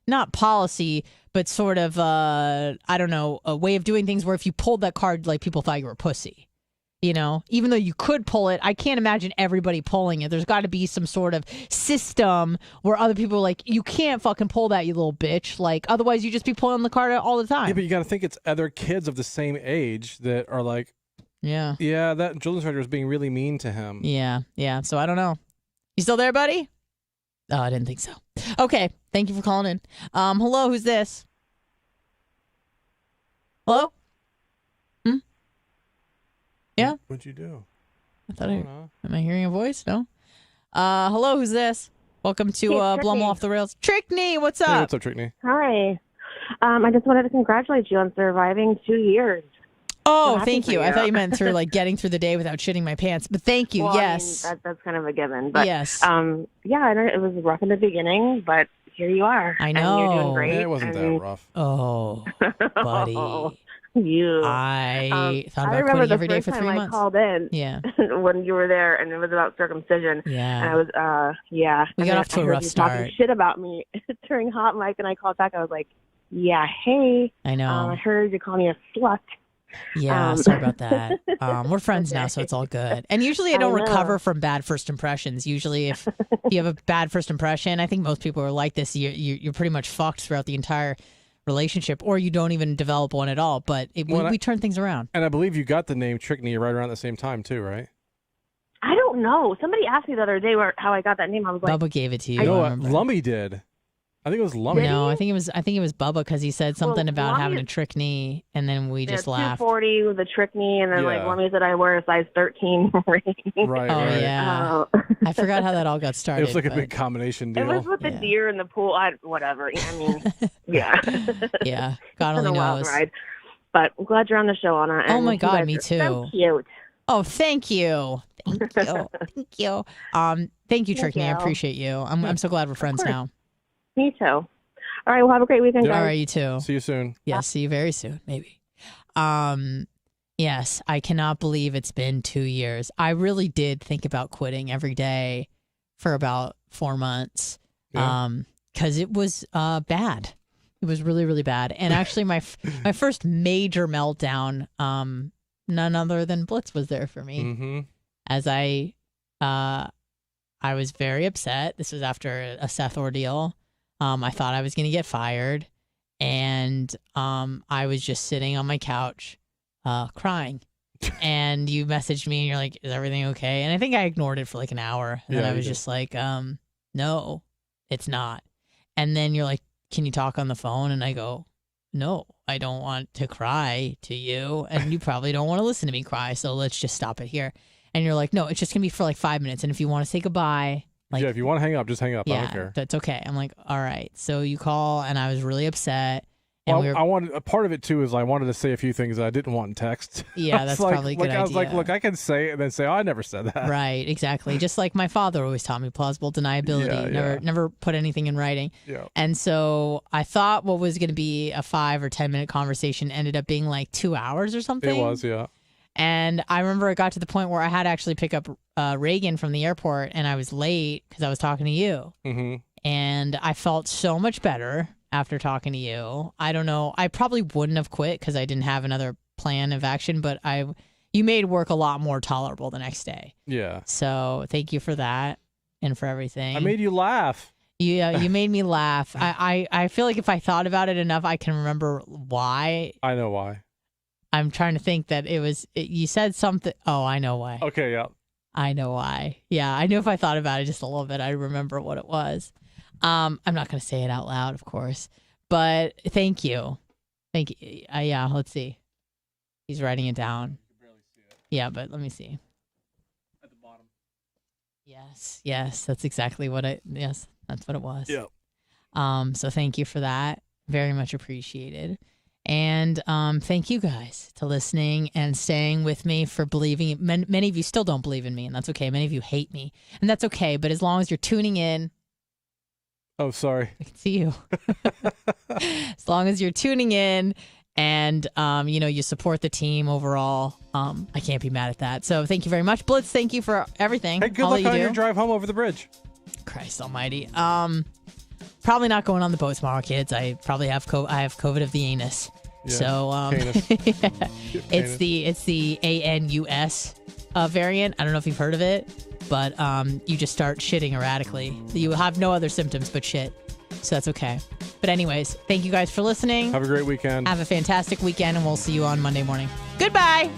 not policy, but sort of, I don't know, a way of doing things where if you pulled that card, like people thought you were a pussy. Even though you could pull it, I can't imagine everybody pulling it. There's got to be some sort of system where other people are like, you can't fucking pull that, you little bitch. Like, otherwise you just be pulling the card all the time. Yeah, but you got to think it's other kids of the same age that are like, yeah, that children's writer was being really mean to him. Yeah. So I don't know. You still there, buddy? Oh, I didn't think so. Okay. Thank you for calling in. Hello, who's this? Hello? Yeah. What'd you do? I thought am I hearing a voice? No. Hello, who's this? Welcome to Blummel Off the Rails. Trickney, what's up? Hey, what's up, Trickney? Hi. I just wanted to congratulate you on surviving 2 years. Oh, thank you. I thought you meant through like getting through the day without shitting my pants. But thank you. Well, yes. I mean, that's kind of a given. But yes. Yeah, I know it was rough in the beginning, but here you are. I know. And you're doing great. Yeah, it wasn't that rough. Oh, buddy. I thought about quitting every day for 3 months. I called in. Yeah. When you were there, and it was about circumcision. Yeah. And I was, yeah. We got off to a rough start. Talking shit about me during hot mic, and I called back. I was like, yeah, hey. I know. I heard you call me a slut. Yeah, sorry about that. We're friends now, so it's all good. And usually I don't recover from bad first impressions. Usually if you have a bad first impression, I think most people are like this. You're pretty much fucked throughout the entire relationship, or you don't even develop one at all. But we turn things around. And I believe you got the name Trickney right around the same time too, right? I don't know. Somebody asked me the other day how I got that name. I was like, Bubba gave it to you. No, Lummy did. I think it was Lummy. No, I think it was Bubba because he said something about having a trick knee, and then we just laughed. 240 with a trick knee, and then like Lummy said I wear a size 13 ring. Right. Oh yeah. I forgot how that all got started. It was like a big combination deal. It was with the deer in the pool. Whatever. I mean, yeah. Yeah. God only knows. Ride. But I'm glad you're on the show, Anna. Oh my God, me too. So cute. Oh, thank you. Thank you. Thank you, Trickney. I appreciate you. I'm so glad we're friends now. Me too. All right, well, have a great weekend, guys. All right, you too. See you soon. Yeah, see you very soon, maybe. Yes, I cannot believe it's been 2 years. I really did think about quitting every day for about 4 months because it was bad. It was really, really bad. And actually, my first major meltdown, none other than Blitz was there for me. As I was very upset. This was after a Seth ordeal. I thought I was going to get fired, and I was just sitting on my couch crying. And you messaged me, and you're like, is everything okay? And I think I ignored it for like an hour. And then I was just like, no, it's not. And then you're like, can you talk on the phone? And I go, no, I don't want to cry to you, and you probably don't want to listen to me cry, so let's just stop it here. And you're like, no, it's just going to be for like 5 minutes, and if you want to say goodbye... Like, if you want to hang up, just hang up. I don't care. That's okay. I'm like, all right. So you call, and I was really upset, And I wanted a part of it too is I wanted to say a few things that I didn't want in text. Yeah, that's probably a good idea. I was like, look, I can say it and then say, oh, I never said that. Right, exactly. Just like my father always taught me, plausible deniability. Never put anything in writing. Yeah. And so I thought what was going to be a 5 or 10 minute conversation ended up being like 2 hours or something. It was, yeah. And I remember it got to the point where I had to actually pick up Reagan from the airport, and I was late because I was talking to you. Mm-hmm. And I felt so much better after talking to you. I don't know. I probably wouldn't have quit because I didn't have another plan of action, but you made work a lot more tolerable the next day. Yeah. So thank you for that and for everything. I made you laugh. You made me laugh. I feel like if I thought about it enough, I can remember why. I know why. I'm trying to think that you said something. Oh, I know why. Okay, yeah. I know why. Yeah, I knew if I thought about it just a little bit, I'd remember what it was. I'm not going to say it out loud, of course, but thank you. Thank you. Yeah, let's see. He's writing it down. You can barely see it. Yeah, but let me see. At the bottom. Yes, that's exactly what that's what it was. Yeah. So thank you for that. Very much appreciated. And thank you guys to listening and staying with me, for believing. Many of you still don't believe in me, and that's okay. Many of you hate me, and that's okay. But as long as you're tuning in. Oh, sorry. I can see you. As long as you're tuning in and, you support the team overall, I can't be mad at that. So thank you very much. Blitz, thank you for everything. Hey, good luck on your drive home over the bridge. Christ almighty. Probably not going on the boat tomorrow, kids. I probably have I have COVID of the anus. Yeah. So it's the ANUS variant. I don't know if you've heard of it. But you just start shitting erratically. You have no other symptoms but shit. So that's okay. But anyways, thank you guys for listening. Have a great weekend. Have a fantastic weekend, and we'll see you on Monday morning. Goodbye.